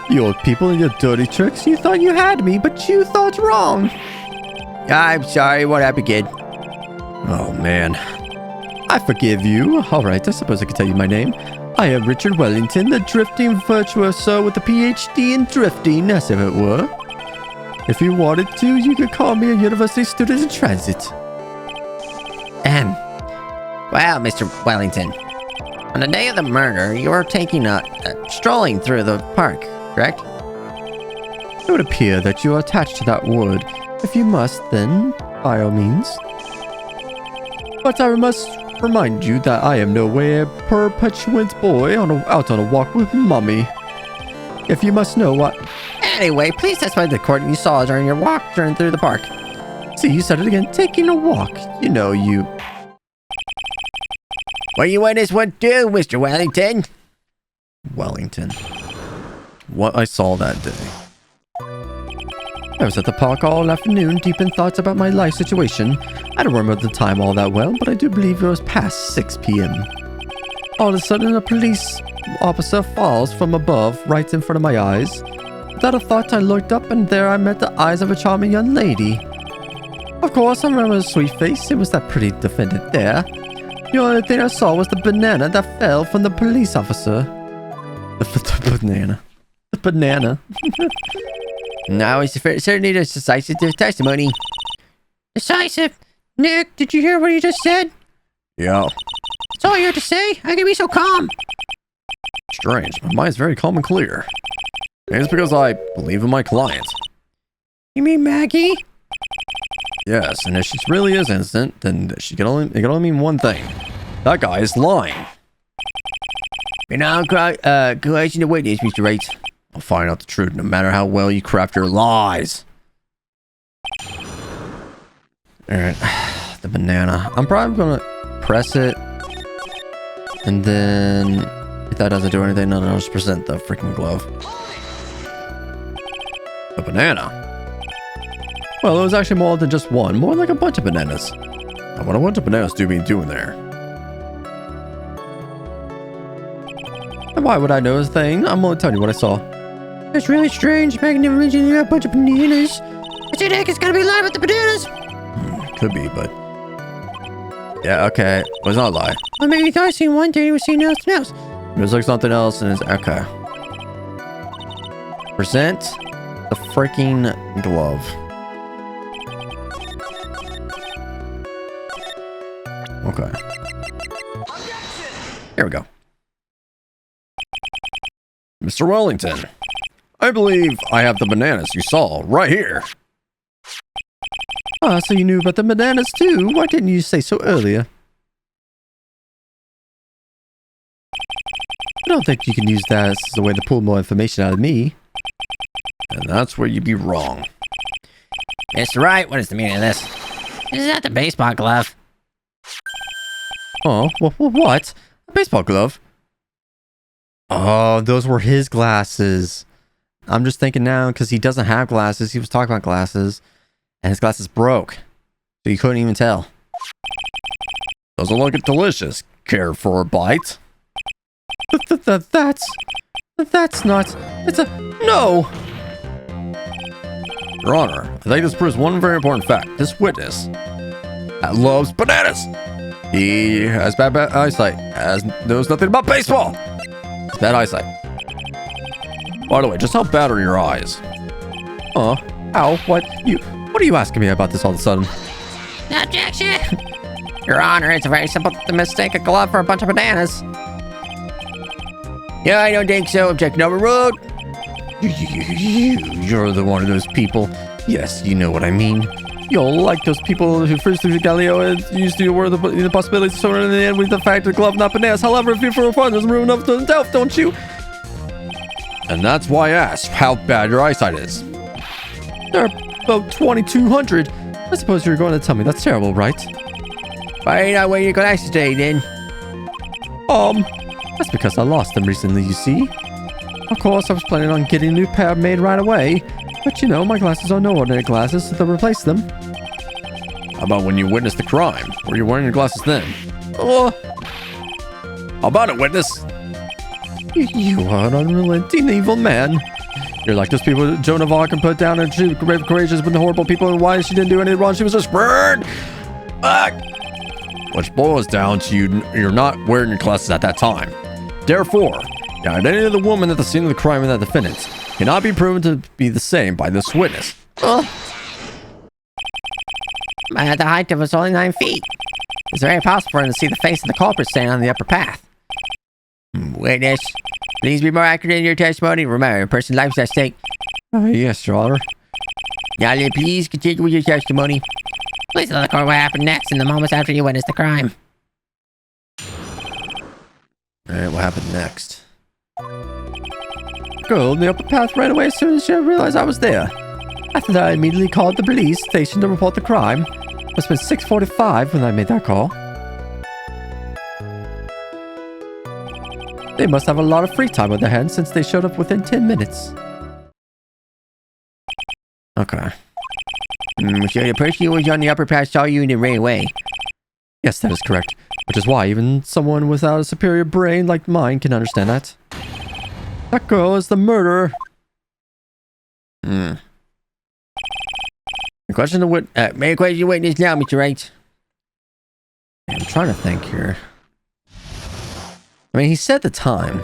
You old people and your dirty tricks. You thought you had me, but you thought wrong. I'm sorry. What happened, kid? Oh, man. I forgive you. All right, I suppose I can tell you my name. I am Richard Wellington, the drifting virtuoso with a PhD in drifting, as if it were. If you wanted to, you could call me a university student in transit. Well, Mr. Wellington, on the day of the murder, you were strolling through the park, correct? It would appear that you are attached to that word. If you must, then, by all means. But I must remind you that I am no way a perpetuant boy out on a walk with mommy. If you must know what... Anyway, please testify to the court you saw during your walk through the park. See, you said it again. Taking a walk. You know, you... What you witness would do, Mr. Wellington? Wellington. What I saw that day. I was at the park all afternoon, deep in thoughts about my life situation. I don't remember the time all that well, but I do believe it was past 6 p.m. All of a sudden, a police officer falls from above, right in front of my eyes. Without a thought, I looked up, and there I met the eyes of a charming young lady. Of course, I remember her sweet face. It was that pretty defendant there. The only thing I saw was the banana that fell from the police officer. The banana. The banana. Now it's certainly a decisive testimony. Decisive? Nick, did you hear what he just said? Yeah. That's all you had to say? How can you be so calm? Strange. My mind's very calm and clear. Maybe it's because I believe in my client. You mean Maggie? Yes, and if she really is innocent, then it can only mean one thing. That guy is lying. You're now coercing the witness, Mr. Wright. I'll find out the truth no matter how well you craft your lies. Alright, the banana. I'm probably gonna press it. And then, if that doesn't do anything, then I'll just present the freaking glove. A banana. Well, it was actually more than just one. More like a bunch of bananas. Now, what a bunch of bananas do be doing there? And why would I know a thing? I'm only telling you what I saw. That's really strange. Maggie never mentioned a bunch of bananas. I said, Nick, it's gotta be lying with the bananas. Could be, but... Yeah, okay. It was not a lie. Well, maybe you thought I seen one day, you were seeing something else. It was like something else, and it's... Okay. Present the freaking glove. Okay. Here we go. Mr. Wellington, I believe I have the bananas you saw right here. Ah, so you knew about the bananas too? Why didn't you say so earlier? I don't think you can use that as a way to pull more information out of me. And that's where you'd be wrong. Mr. Wright, what is the meaning of this? Is that the baseball glove? Oh, what? A baseball glove? Oh, those were his glasses. I'm just thinking now, because he doesn't have glasses. He was talking about glasses. And his glasses broke. So you couldn't even tell. Doesn't look delicious. Care for a bite? That's not... It's a... No! Your Honor, I think this proves one very important fact. This witness loves bananas. He has bad eyesight. Knows nothing about baseball. It's bad eyesight. By the way, just how bad are your eyes? How? What are you asking me about this all of a sudden? Objection! Your Honor, it's very simple to mistake a glove for a bunch of bananas. Yeah, I don't think so. Objection overruled. You're the one of those people. Yes, you know what I mean. You'll like those people who first through Galileo and used to aware the possibilities of someone in the end with the fact that glove not bananas. However, if you're for fun, there's room enough to doubt, don't you? And that's why I asked how bad your eyesight is. They're about 2,200. I suppose you're going to tell me that's terrible, right? Why are you not wearing your glasses today, then? That's because I lost them recently, you see. Of course, I was planning on getting a new pair made right away. But you know, my glasses are no ordinary glasses, so they'll replace them. How about when you witnessed the crime? Were you wearing your glasses then? How about it, witness? You are an unrelenting evil man. You're like those people Joan of Arc can put down and she brave, courageous, but the horrible people, and why she didn't do anything wrong, she was just burned. Which boils down to you're not wearing your glasses at that time. Therefore, the identity of the woman at the scene of the crime and the defendants cannot be proven to be the same by this witness. The height of us only 9 feet. It's very possible for him to see the face of the culprit standing on the upper path. Witness, please be more accurate in your testimony. Remember, a person's life is at stake. Yes, Your Honor. Now, please continue with your testimony. Please tell the court what happened next in the moments after you witnessed the crime. Alright, what happened next? Girl in the upper path ran away as soon as she realized I was there. After that, I immediately called the police station to report the crime. It must have been 6:45 when I made that call. They must have a lot of free time on their hands since they showed up within 10 minutes. Okay. So the person who was on the upper path saw you and then ran away. Yes, that is correct. Which is why even someone without a superior brain like mine can understand that. That girl is the murderer. May I question the witness now, Mr. Wright? I'm trying to think here. I mean, he said the time.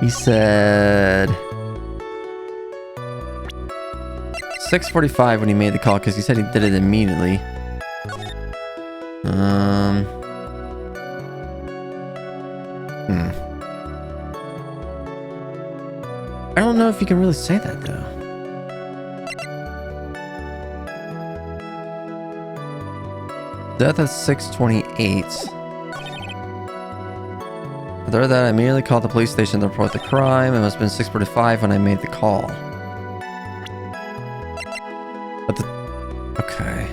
He said 6:45 when he made the call, because he said he did it immediately. I don't know if you can really say that though. Death at 6:28. After that, I immediately called the police station to report the crime. It must have been 6:45 when I made the call. But okay.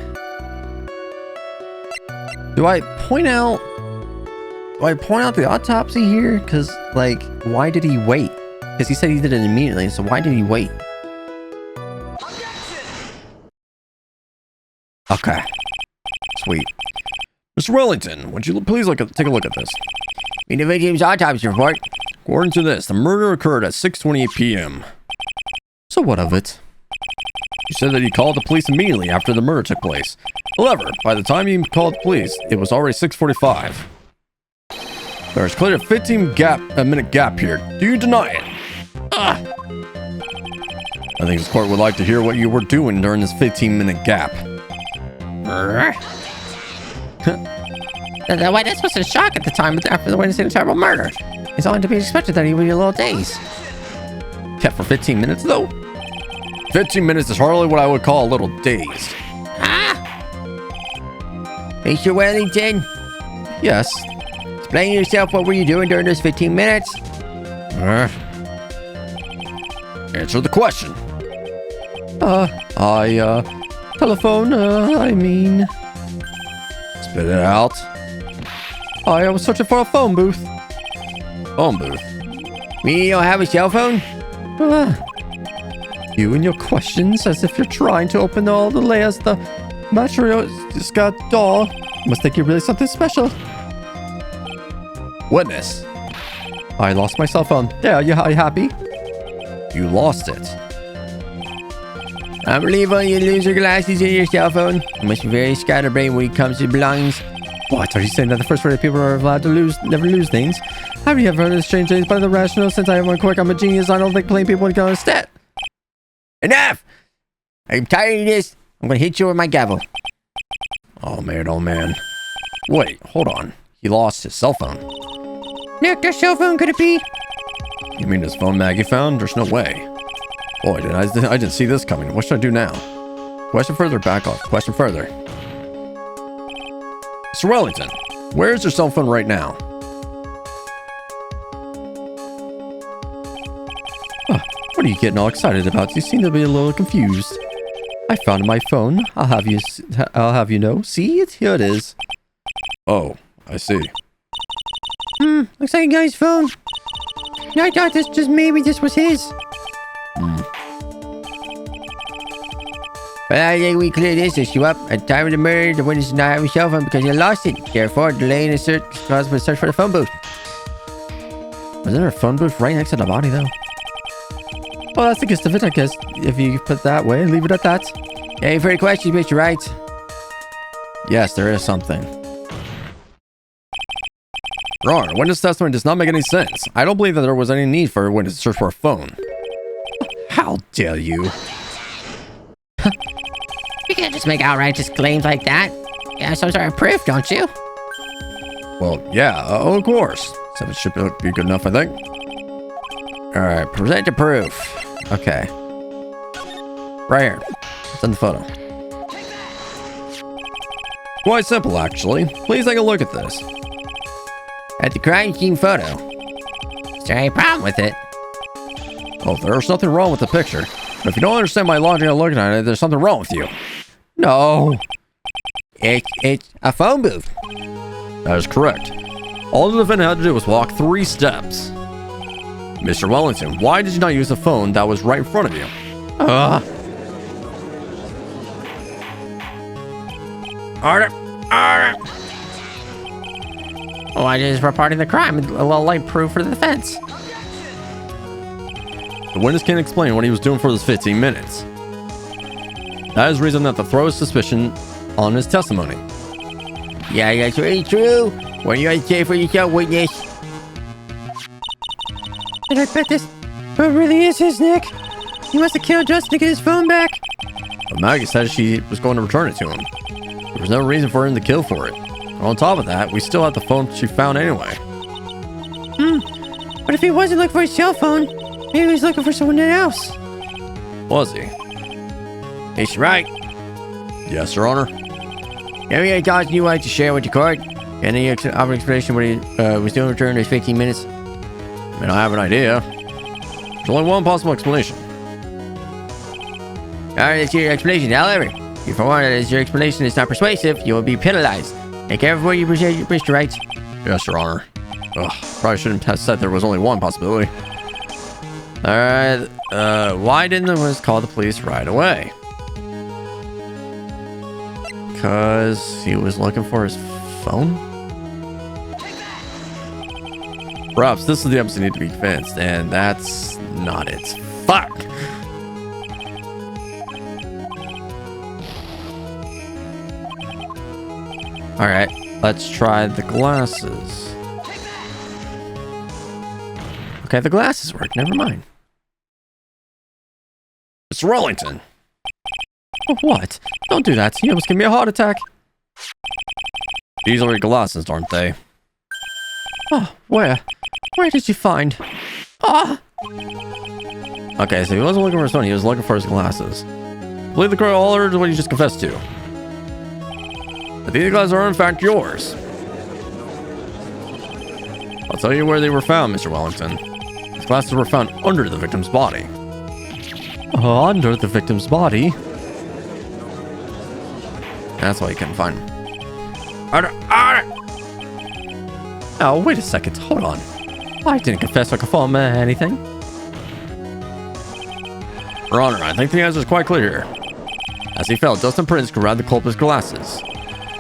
Do I point out the autopsy here? Because, like, why did he wait? Because he said he did it immediately, so why did he wait? Okay. Sweet. Mr. Wellington, would you please take a look at this? In the victim's autopsy report. According to this, the murder occurred at 6:28 p.m. So what of it? He said that he called the police immediately after the murder took place. However, by the time he called the police, it was already 6:45. There's clearly a 15-minute gap here. Do you deny it? I think this court would like to hear what you were doing during this 15-minute gap. Why, this was a shock at the time after the witnessing a terrible murder. It's only to be expected that he would be a little dazed. Yeah, for 15 minutes, though? 15 minutes is hardly what I would call a little dazed. Mr. Wellington? Yes. Explain yourself. What were you doing during those 15 minutes? Answer the question. Telephone, Spit it out. I was searching for a phone booth. Phone booth. You don't have a cell phone? You and your questions, as if you're trying to open all the layers. The material just got dull. Must think you're really something special. Witness. I lost my cell phone. There, are you happy? You lost it. Unbelievable, you lose your glasses and your cell phone. You must be very scatterbrained when it comes to belongings. What, are you saying that the first-rate people are allowed to never lose things? Have you ever heard of strange things by the rational? Since I have one quirk, I'm a genius. I don't think plain people would go instead. Enough! I'm tired of this. I'm gonna hit you with my gavel. Oh man. Wait, hold on. He lost his cell phone. Nick, your cell phone, could it be? You mean his phone Maggie found? There's no way. Boy, I didn't see this coming. What should I do now? Question further, back off. Question further. Mr. Wellington, where's your cell phone right now? What are you getting all excited about? You seem to be a little confused. I found my phone. I'll have you know. See, here it is. Oh, I see. Looks like a guy's phone. I thought maybe this was his. But I think we clear this issue up. At the time of the murder, the witness did not have a cell phone because he lost it. Therefore, delaying the search caused the search for the phone booth. Was there a phone booth right next to the body, though? Well, that's the gist of it, I guess. If you put it that way, leave it at that. Any further questions, Mr. Wright? Yes, there is something. Your Honor, witness testimony does not make any sense. I don't believe that there was any need for a witness to search for a phone. How dare you? You can't just make outrageous claims like that. You have some sort of proof, don't you? Well, yeah, of course. So it should be good enough, I think. Alright, present the proof. Okay. Right here. It's in the photo. Quite simple, actually. Please take a look at this. At the crime scene photo. Is there any problem with it? Oh, there's nothing wrong with the picture. But if you don't understand my logic of looking at it, there's something wrong with you. No. It's a phone booth. That is correct. All the defendant had to do was walk 3 steps. Mr. Wellington, why did you not use the phone that was right in front of you? Order. Oh, I just reported the crime. A little light proof for the defense. The witness can't explain what he was doing for those 15 minutes. That is reason not to throw his suspicion on his testimony. Yeah, that's really true. What do you have to say for yourself, witness? Did I bet this really is his, Nick? He must have killed Justin to get his phone back. But Maggie said she was going to return it to him. There was no reason for him to kill for it. On top of that, we still have the phone she found anyway. But if he wasn't looking for his cell phone, maybe he was looking for someone else. Was he? Mr. Wright. Yes, Your Honor. Any thoughts you like to share with the court? Any other explanation what he was doing during those 15 minutes? I mean, I have an idea. There's only one possible explanation. Alright, that's your explanation. However, if I want as your explanation is not persuasive, you will be penalized. Take care of what you present, Mr. Wright. Yes, Your Honor. Ugh, probably shouldn't have said there was only one possibility. Alright, why didn't the witness call the police right away? Because he was looking for his phone? Perhaps this is the episode need to be convinced, and that's not it. Fuck! Alright, let's try the glasses. Okay, the glasses work. Never mind. Mr. Wellington. Oh, what? Don't do that. You almost gave me a heart attack. These are your glasses, aren't they? Oh, where? Where did you find? Ah! Okay, so he wasn't looking for his phone. He was looking for his glasses. Believe the girl all heard what you just confessed to. But these glasses are in fact yours. I'll tell you where they were found, Mr. Wellington. These glasses were found under the victim's body. Under the victim's body? That's why you couldn't find them. Oh, wait a second. Hold on. I didn't confess I could find anything. Your Honor, I think the answer is quite clear here. As he fell, Dustin Prince grabbed the culprit's glasses.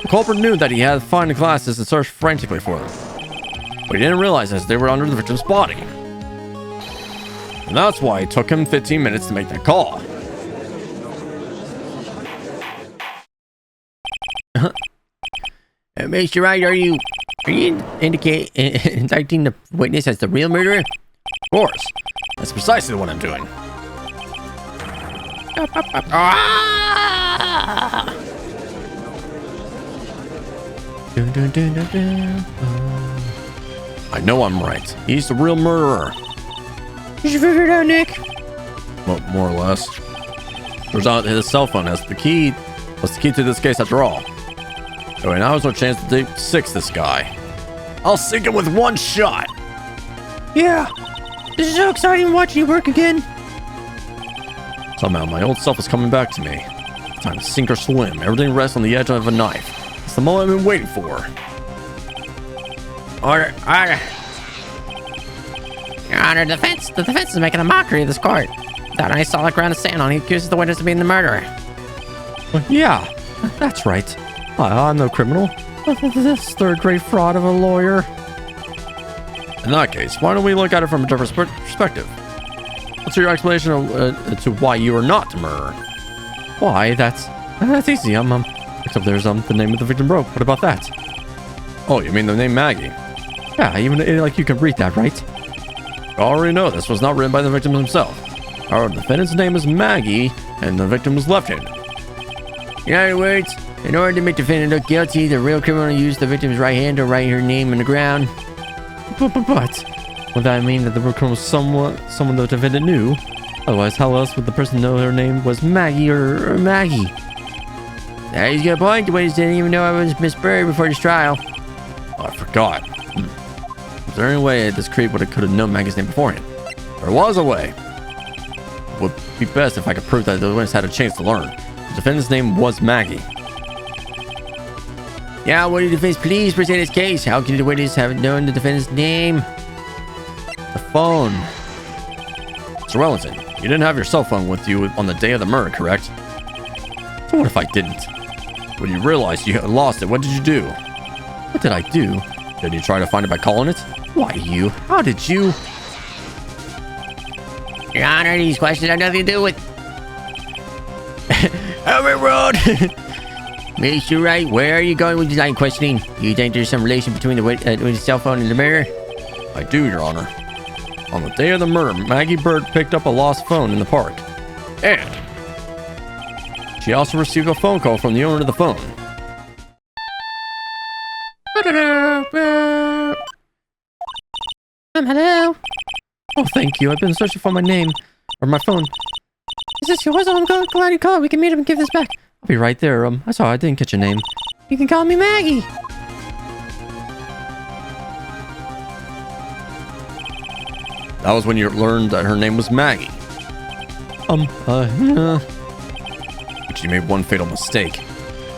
The culprit knew that he had to find the glasses and searched frantically for them. But he didn't realize that they were under the victim's body. And that's why it took him 15 minutes to make that call. Mr. Wright, are you indicting the witness as the real murderer? Of course. That's precisely what I'm doing. I know I'm right. He's the real murderer. Did you figure it out, Nick? Well, more or less. Turns out his cell phone was the key to this case after all. So now there's no chance to six this guy. I'll sink him with one shot. Yeah. This is so exciting watching you work again. Somehow my old self is coming back to me. Time to sink or swim. Everything rests on the edge of a knife. It's the moment I've been waiting for. Order. Your Honor, the defense is making a mockery of this court. Without any solid ground to stand on, he accuses the witness of being the murderer. Yeah, that's right. I'm no criminal. This third-grade fraud of a lawyer. In that case, why don't we look at it from a different perspective? What's your explanation to why you are not the murderer? Why? That's easy. Except there's the name of the victim broke. What about that? Oh, you mean the name Maggie? Yeah, even like you can read that, right? I already know this was not written by the victim himself. Our defendant's name is Maggie, and the victim was left-handed. In other words, in order to make the defendant look guilty, the real criminal used the victim's right hand to write her name on the ground. But would that mean that the real criminal was someone the defendant knew? Otherwise, how else would the person know her name was Maggie or Maggie? He's got a point. The witness didn't even know I was Miss Bird before this trial. Oh, I forgot. Is there any way this creep could have known Maggie's name beforehand? There was a way. It would be best if I could prove that the witness had a chance to learn. The defendant's name was Maggie. Yeah, would the defense please present his case? How could the witness have known the defendant's name? The phone. Mr. Wellington, you didn't have your cell phone with you on the day of the murder, correct? So what if I didn't? When you realized you had lost it, what did you do? What did I do? Did you try to find it by calling it? Why you? How did you? Your Honor, these questions have nothing to do with... Overruled! Mr. Wright, where are you going with design questioning? Do you think there's some relation between the witness' cell phone and the murder? I do, Your Honor. On the day of the murder, Maggie Bird picked up a lost phone in the park. And she also received a phone call from the owner of the phone. Hello. Oh, thank you. I've been searching for my name. Or my phone. Is this yours? I'm glad you called. We can meet him and give this back. I'll be right there. I didn't catch your name. You can call me Maggie. That was when you learned that her name was Maggie. But you made one fatal mistake.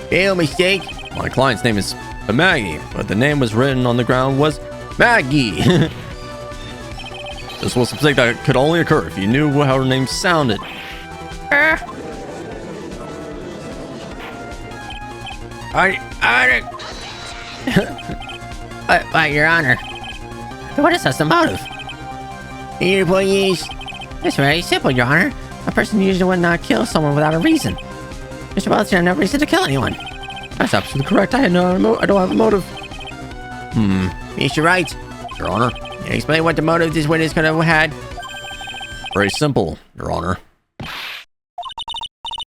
Fatal mistake? My client's name is Maggie, but the name was written on the ground was Maggie. This was a mistake that could only occur if you knew how her name sounded. Your Honor. What is the motive? Your point is, it's very simple, Your Honor. A person usually would not kill someone without a reason. Mr. Wellington had no reason to kill anyone. That's absolutely correct. I don't have a motive. Mr. Wright, Your Honor. Can you explain what the motive this witness could have had? Very simple, Your Honor.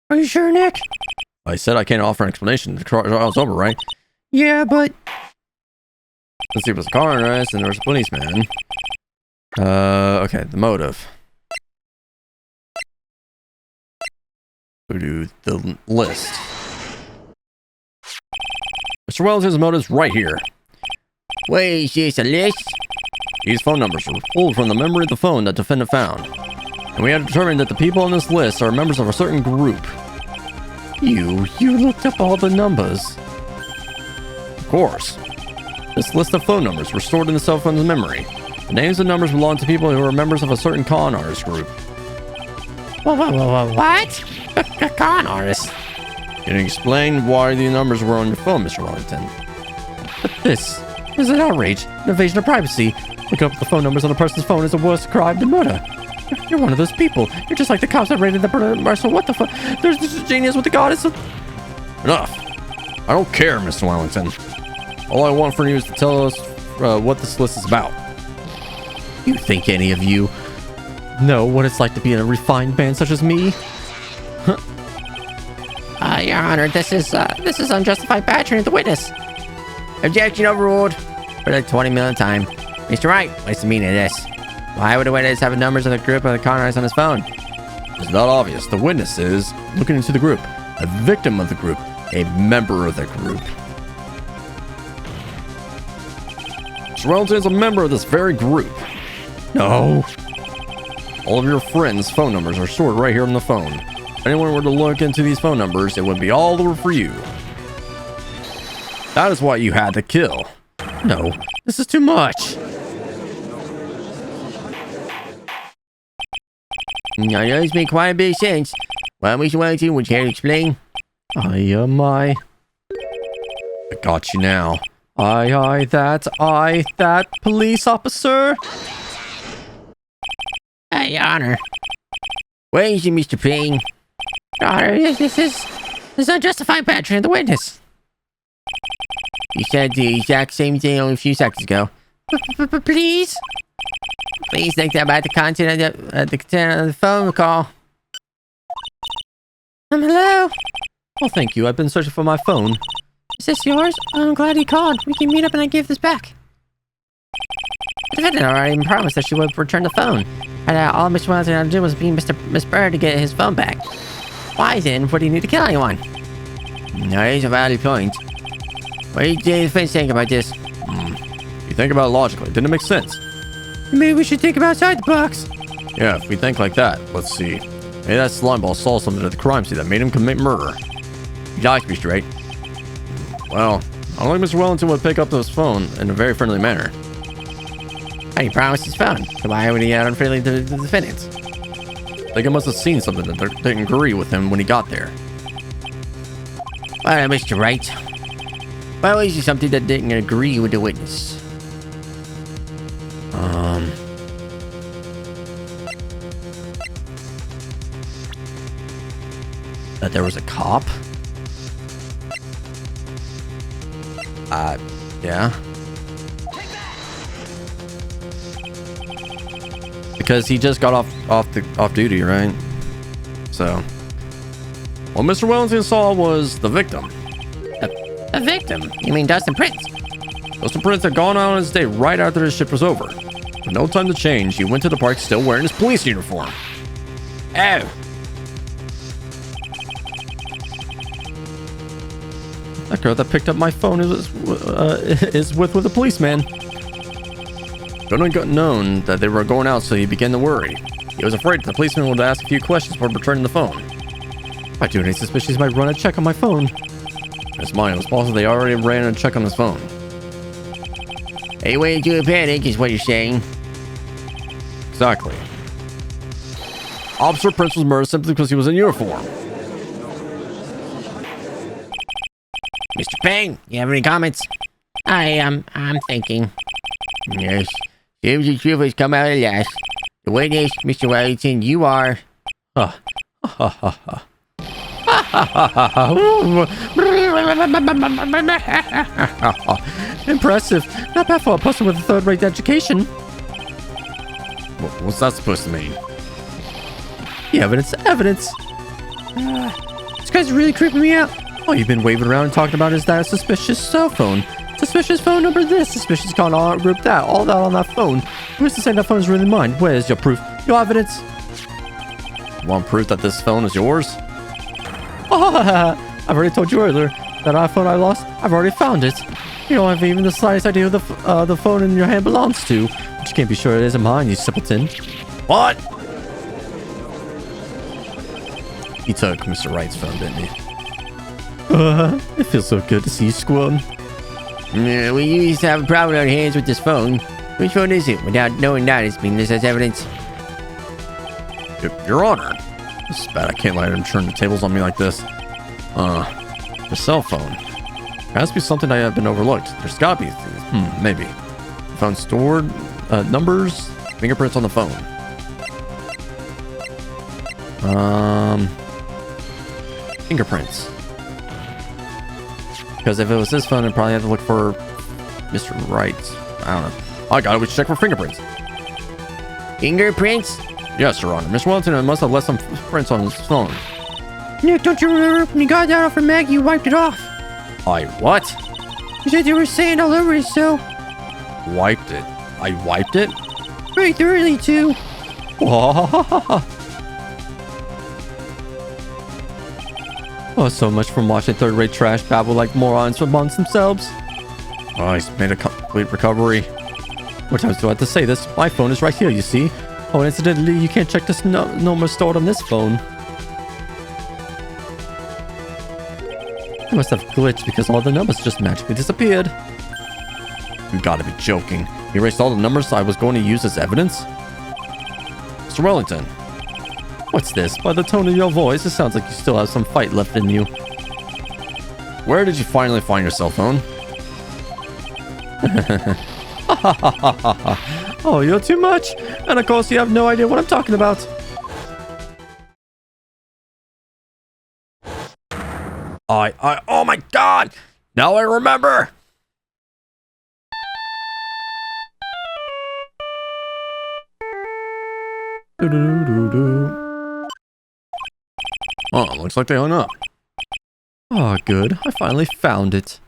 Are you sure, Nick? I said I can't offer an explanation. The trial's over, right? Yeah, but... Let's see, it was a car arrest and there was a policeman. Okay, the motive. Go to the list. Mr. Wellington's motive's right here. Wait, is this a list? These phone numbers were pulled from the memory of the phone that defendant found. And we have determined that the people on this list are members of a certain group. You looked up all the numbers. Of course. This list of phone numbers were stored in the cell phone's memory. The names and numbers belong to people who are members of a certain con artist group. What? Con artist. Can you explain why the numbers were on your phone, Mr. Wellington? But this is an outrage, an invasion of privacy. Looking up the phone numbers on a person's phone is a worse crime than murder. You're one of those people. You're just like the cops that raided the Marshall. What the fuck? There's this genius with the goddess. Enough. I don't care, Mr. Wellington. All I want from you is to tell us what this list is about. You think any of you know what it's like to be a refined man such as me? Your Honor, this is unjustified badgering of the witness. Objection overruled for the 20 minute time. Mr. Wright, what's the meaning of this? Why would a witness have the numbers of the group of the con artists on his phone? It's not obvious. The witness is looking into the group, a victim of the group, a member of the group. Mr. Wellington is a member of this very group. No. All of your friends' phone numbers are stored right here on the phone. If anyone were to look into these phone numbers, it would be all over for you. That is why you had to kill. No, this is too much. Now, those make quite a bit of sense. Well, Mr. Wellington, would you care to explain? I got you now. That police officer. Your Honor. Where is he, Mr. Ping? Your Honor, this is unjustified badgering of the witness. You said the exact same thing only a few seconds ago. Please? Please think about the content of the phone call. Hello? Oh, thank you. I've been searching for my phone. Is this yours? I'm glad he called. We can meet up and I give this back. The defendant already promised that she would return the phone. And all Mr. Wellington had to do was be Miss Bird to get his phone back. Why then would he need to kill anyone? No, that is a valid point. What do you defense think about this? If you think about it logically, didn't it make sense? Maybe we should think about outside the box. Yeah, if we think like that, let's see. Maybe that slimeball saw something at the crime scene that made him commit murder. He likes to be straight. Well, I don't think Mr. Wellington would pick up this phone in a very friendly manner. He promised his phone. So why would he act unfriendly to the defendants? I think I must have seen something that didn't agree with him when he got there. Well, Mr. Wright. Why was it something that didn't agree with the witness? That there was a cop? Yeah. Because he just got off duty, right? So, what Mr. Wellington saw was the victim. A victim? You mean Dustin Prince? Dustin Prince had gone out on his day right after his shift was over. With no time to change, he went to the park still wearing his police uniform. Oh. That girl that picked up my phone is with a policeman. Gunnar got known that they were going out, so he began to worry. He was afraid the policeman would ask a few questions before returning the phone. If I do any suspicious, might run a check on my phone. It's mine. It was possible they already ran a check on his phone. He went into a panic, is what you're saying. Exactly. Officer Prince was murdered simply because he was in uniform. Mr. Payne, you have any comments? I'm thinking. Yes. Seems the truth has come out at last. The witness, Mr. Wellington, you are... Impressive. Not bad for a person with a third-rate education. What's that supposed to mean? The evidence. This guy's really creeping me out. Oh, you've been waving around and talking about his dad's suspicious cell phone. Suspicious phone number this, suspicious con group that, all that on that phone. Who's to say that phone is really mine? Where's your proof? Your evidence? Want proof that this phone is yours? Oh, I've already told you earlier. That iPhone I lost, I've already found it. You don't have even the slightest idea who the phone in your hand belongs to. But you can't be sure it isn't mine, you simpleton. What? He took Mr. Wright's phone, didn't he? It feels so good to see you squirm. We used to have a problem on our hands with this phone. Which phone is it? Without knowing that, it's being listed as evidence. Your Honor. This is bad. I can't let him turn the tables on me like this. The cell phone. It has to be something that have been overlooked. There's gotta be. Maybe. The phone stored numbers, fingerprints on the phone. Fingerprints. Because if it was this phone, I'd probably have to look for Mr. Wright. I don't know. I got it. We should check for fingerprints. Fingerprints? Yes, Your Honor. Mr. Wellington must have left some prints on his phone. Nick, don't you remember when you got that off from Maggie, you wiped it off? I what? You said there was sand all over it, so... Wiped it. I wiped it? Very thoroughly, too. Oh, so much from watching third-rate trash babble like morons amongst themselves. Oh, he's made a complete recovery. What times do I have to say this? My phone is right here, you see. Oh, and incidentally, you can't check this number stored on this phone. I must have glitched because all the numbers just magically disappeared. You gotta be joking. He erased all the numbers I was going to use as evidence? Mr. Wellington. What's this? By the tone of your voice, it sounds like you still have some fight left in you. Where did you finally find your cell phone? Oh, you're too much. And of course, you have no idea what I'm talking about. Oh my God! Now I remember! Oh, looks like they hung up. Oh, good. I finally found it.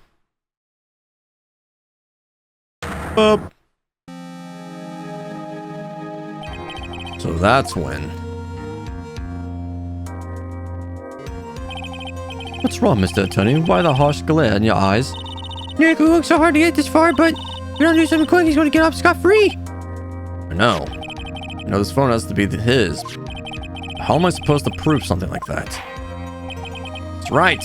So that's when. What's wrong, Mr. Attorney? Why the harsh glare in your eyes? Nick, we worked so hard to get this far, but if we don't do something quick, he's going to get off scot-free. I know. You know, this phone has to be his. How am I supposed to prove something like that? That's right.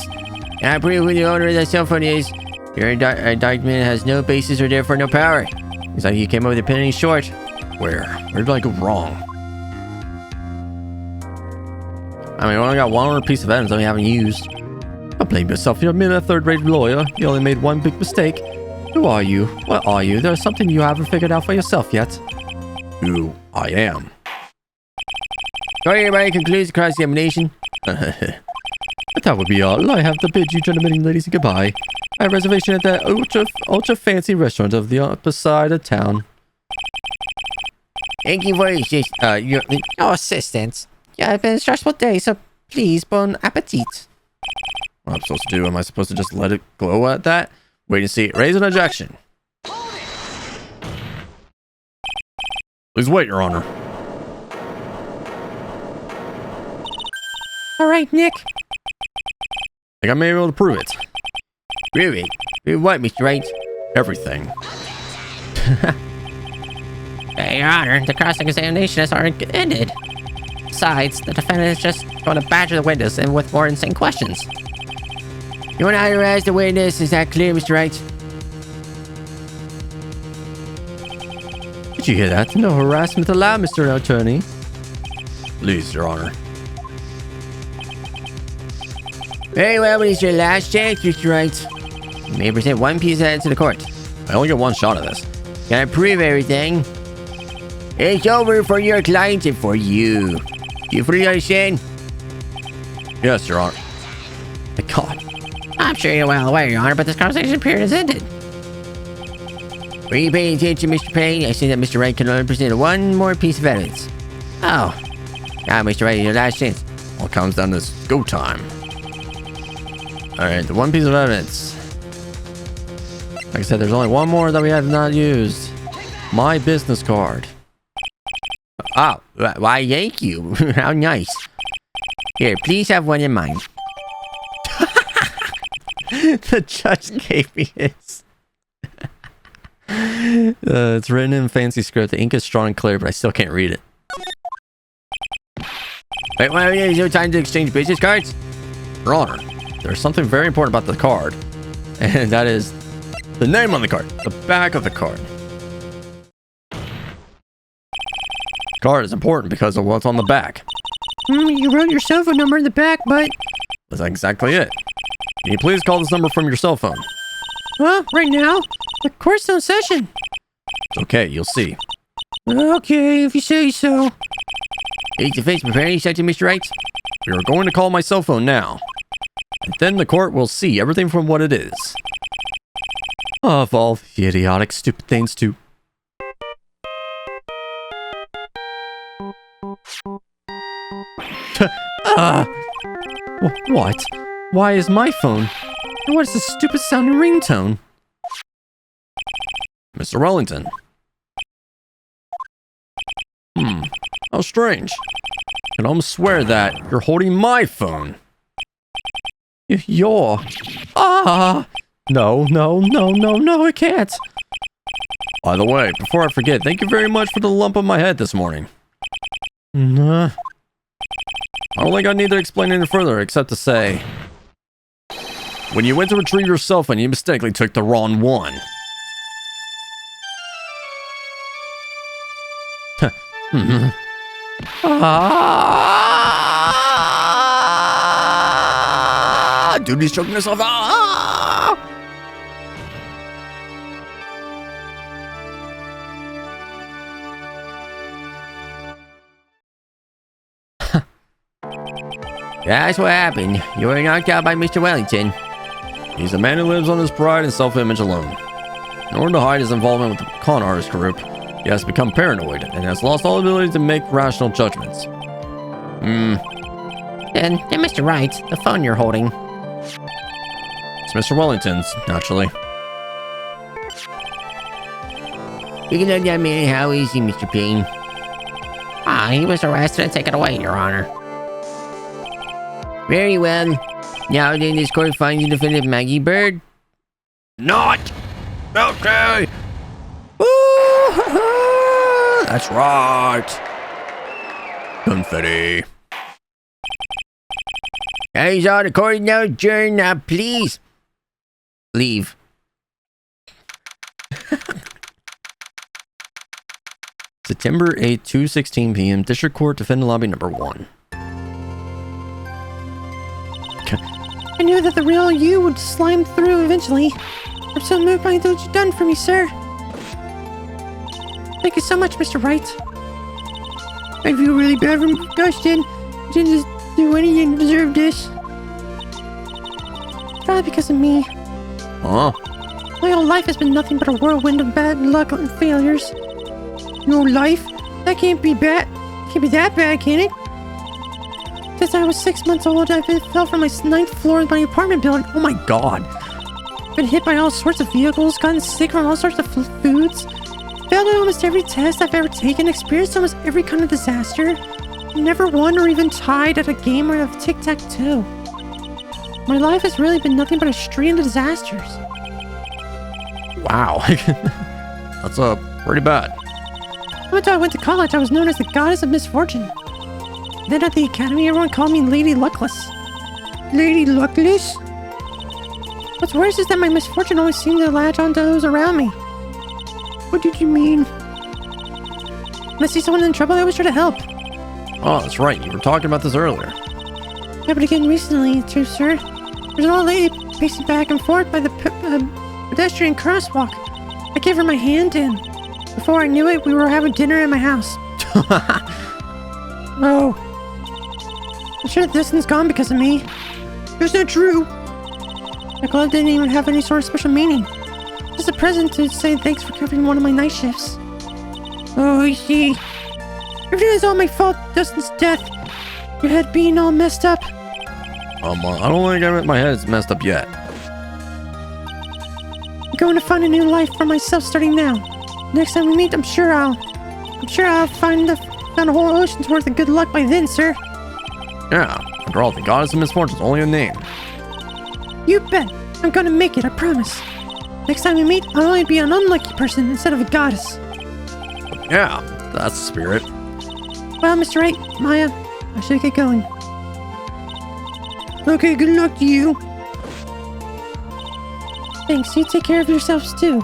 And I prove who the owner of that cell phone is. Your indictment has no basis or therefore no power. It's like you came up with a penny short. Where did I go wrong? I mean, I only got one more piece of evidence that we haven't used. Don't blame yourself. You're merely a third-rate lawyer. You only made one big mistake. Who are you? What are you? There's something you haven't figured out for yourself yet. Who I am. Court hereby concludes the cross-examination. But that would be all. I have to bid you gentlemen and ladies goodbye. I have a reservation at that ultra fancy restaurant of the upper side of town. Thank you for your assistance. Yeah, it's been a stressful day, so please, bon appetit. What am I supposed to do? Am I supposed to just let it glow at that? Wait and see. Raise an objection. Please wait, Your Honor. All right, Nick. I think I may be able to prove it. Prove it? Prove what, Mr. Wright? Everything. Your Honor, the cross-examination has already ended. Besides, the defendant is just going to badger the witness and with more insane questions. You want to harass the witness? Is that clear, Mr. Wright? Did you hear that? No harassment allowed, Mr. Attorney. Please, Your Honor. Very well, but it's your last chance, Mr. Wright. You may present one piece of evidence to the court. I only get one shot at this. Gotta prove everything. It's over for your client and for you. You fully understand? Yes, Your Honor. My God. I'm sure you're well aware, Your Honor, but this conversation period has ended. Were you paying attention, Mr. Payne? I see that Mr. Wright can only present one more piece of evidence. Oh. Now, Mr. Wright, your last chance. All it comes down to this go time. Alright, the one piece of evidence. Like I said, there's only one more that we have not used. My business card. Oh, why, thank you. How nice. Here, please have one in mind. The judge gave me his. It's written in fancy script. The ink is strong and clear, but I still can't read it. Wait, there's no time to exchange business cards? Your Honor, there's something very important about the card. And that is the name on the card. The back of the card. Card is important because of what's on the back. You wrote your cell phone number in the back, but... That's exactly it. Can you please call this number from your cell phone? Well, right now, the court's still in session. It's okay, you'll see. Okay, if you say so. Is the face preparing yourself to Mr. Wright? We are going to call my cell phone now. And then the court will see everything from what it is. Of all the idiotic, stupid things to... What? Why is my phone? And what is this stupid sounding ringtone? Mr. Wellington. How strange. I can almost swear that you're holding my phone. You're... No, I can't. By the way, before I forget, thank you very much for the lump on my head this morning. Nah. I don't think I need to explain any further except to say... When you went to retrieve your cell phone, you mistakenly took the wrong one. Dude, he's choking himself out. That's what happened. You were knocked out by Mr. Wellington. He's a man who lives on his pride and self-image alone. In order to hide his involvement with the con artist group, he has become paranoid and has lost all ability to make rational judgments. Then Mr. Wright, the phone you're holding. It's Mr. Wellington's, naturally. You can look at me how easy, Mr. Payne. He was arrested and taken away, Your Honor. Very well. Now then, this court finds you defendant Maggie Bird. Not! Okay! That's right! Confetti. Guys, all the court now adjourned. Now, please leave. September 8, 2:16 p.m. District Court, Defendant Lobby number 1. I knew that the real you would slime through eventually. I'm so moved by what you've done for me, sir. Thank you so much, Mr. Wright. I feel really bad for gosh, Jen. Jen just do anything to deserve this. Probably because of me. Huh? My whole life has been nothing but a whirlwind of bad luck and failures. Your life? That can't be bad. Can't be that bad, can it? Since I was 6 months old, I fell from my 9th floor of my apartment building. Oh my god. Been hit by all sorts of vehicles, gotten sick from all sorts of foods, failed at almost every test I've ever taken, experienced almost every kind of disaster, never won or even tied at a game of tic-tac-toe. My life has really been nothing but a stream of disasters. Wow. That's pretty bad. Until I went to college, I was known as the goddess of misfortune. Then at the academy, everyone called me Lady Luckless. Lady Luckless? What's worse is that my misfortune always seemed to latch onto those around me. What did you mean? When I see someone in trouble, I always try to help. Oh, that's right. You were talking about this earlier. Yeah, but again recently, too, sir. There's an old lady pacing back and forth by the pedestrian crosswalk. I gave her my hand, and before I knew it, we were having dinner at my house. Oh. I'm sure this one's gone because of me. That's not true. The glove didn't even have any sort of special meaning. Just a present to say thanks for covering one of my night shifts. Oh, I see. Everything is all my fault, Dustin's death. Your head being all messed up. I don't think my head's messed up yet. I'm going to find a new life for myself starting now. Next time we meet, I'm sure I'll find a whole ocean's worth of good luck by then, sir. Yeah, after all, the goddess of misfortune's only a name. You bet. I'm gonna make it, I promise. Next time we meet, I'll only be an unlucky person instead of a goddess. Yeah, that's the spirit. Well, Mr. Wright, Maya, I should get going. Okay, good luck to you. Thanks, you take care of yourselves too.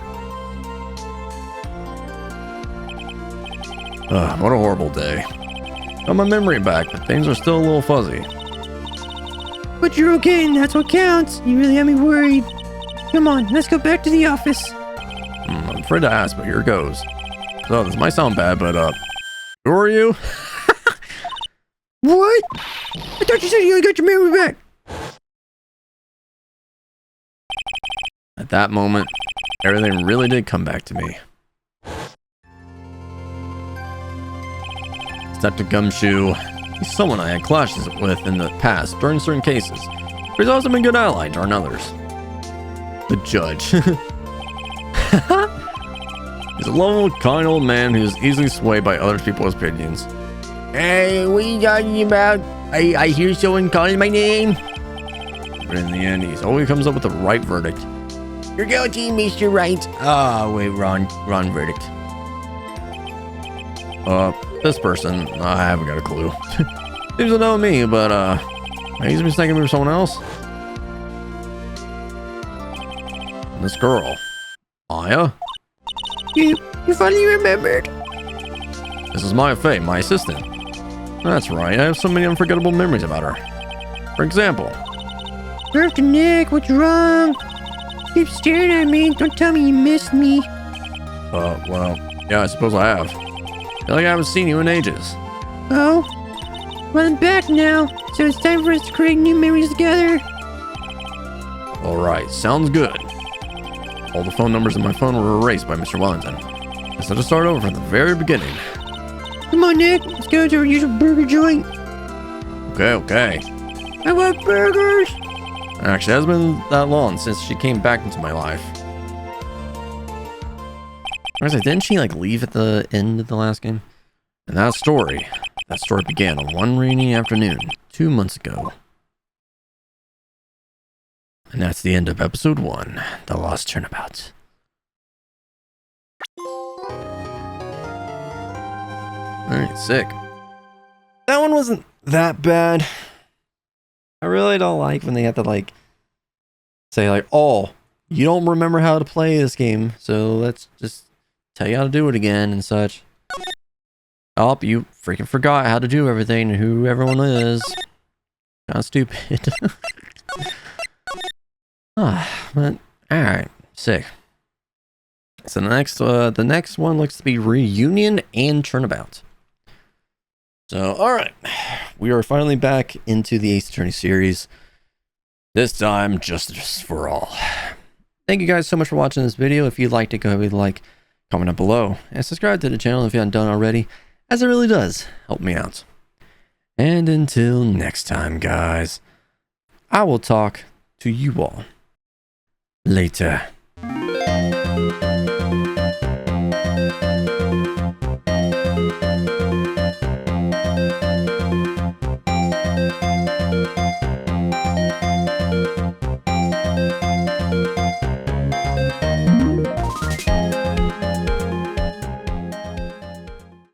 What a horrible day. Got my memory back, but things are still a little fuzzy. But you're okay, and that's what counts. You really have me worried. Come on, let's go back to the office. I'm afraid to ask, but here goes. So, this might sound bad, but, who are you? What? I thought you said you got your memory back. At that moment, everything really did come back to me. Detective Gumshoe, he's someone I had clashes with in the past during certain cases, but he's also been a good ally during others. The judge. He's a lovable, kind old man who's easily swayed by other people's opinions. Hey, what are you talking about? I hear someone calling my name. But in the end, he always comes up with the right verdict. You're guilty, Mr. Wright. Oh, wait, wrong verdict. This person, I haven't got a clue. Seems to know me, but, he's mistaken me for someone else. And this girl, Maya? You finally remembered. This is Maya Fey, my assistant. That's right, I have so many unforgettable memories about her. For example, After Nick, what's wrong? Keep staring at me. Don't tell me you missed me. well, yeah, I suppose I have. I feel like I haven't seen you in ages. Oh? Well, I'm back now, so it's time for us to create new memories together. Alright, sounds good. All the phone numbers in my phone were erased by Mr. Wellington. I had to start over from the very beginning. Come on, Nick. Let's go to our usual burger joint. Okay. I want burgers. Actually, it hasn't been that long since she came back into my life. I was like, didn't she like leave at the end of the last game? And that story began on one rainy afternoon 2 months ago. And that's the end of episode 1, The Lost Turnabout. Alright, sick. That one wasn't that bad. I really don't like when they have to like say like, oh, you don't remember how to play this game, so let's just tell you how to do it again and such. Oh, you freaking forgot how to do everything and who everyone is. Kinda stupid. But alright, sick. So the next one looks to be Reunion and Turnabout. So, alright. We are finally back into the Ace Attorney series. This time, justice for all. Thank you guys so much for watching this video. If you liked it, go ahead and like, comment down below, and subscribe to the channel if you haven't done already, as it really does help me out. And until next time, guys, I will talk to you all later.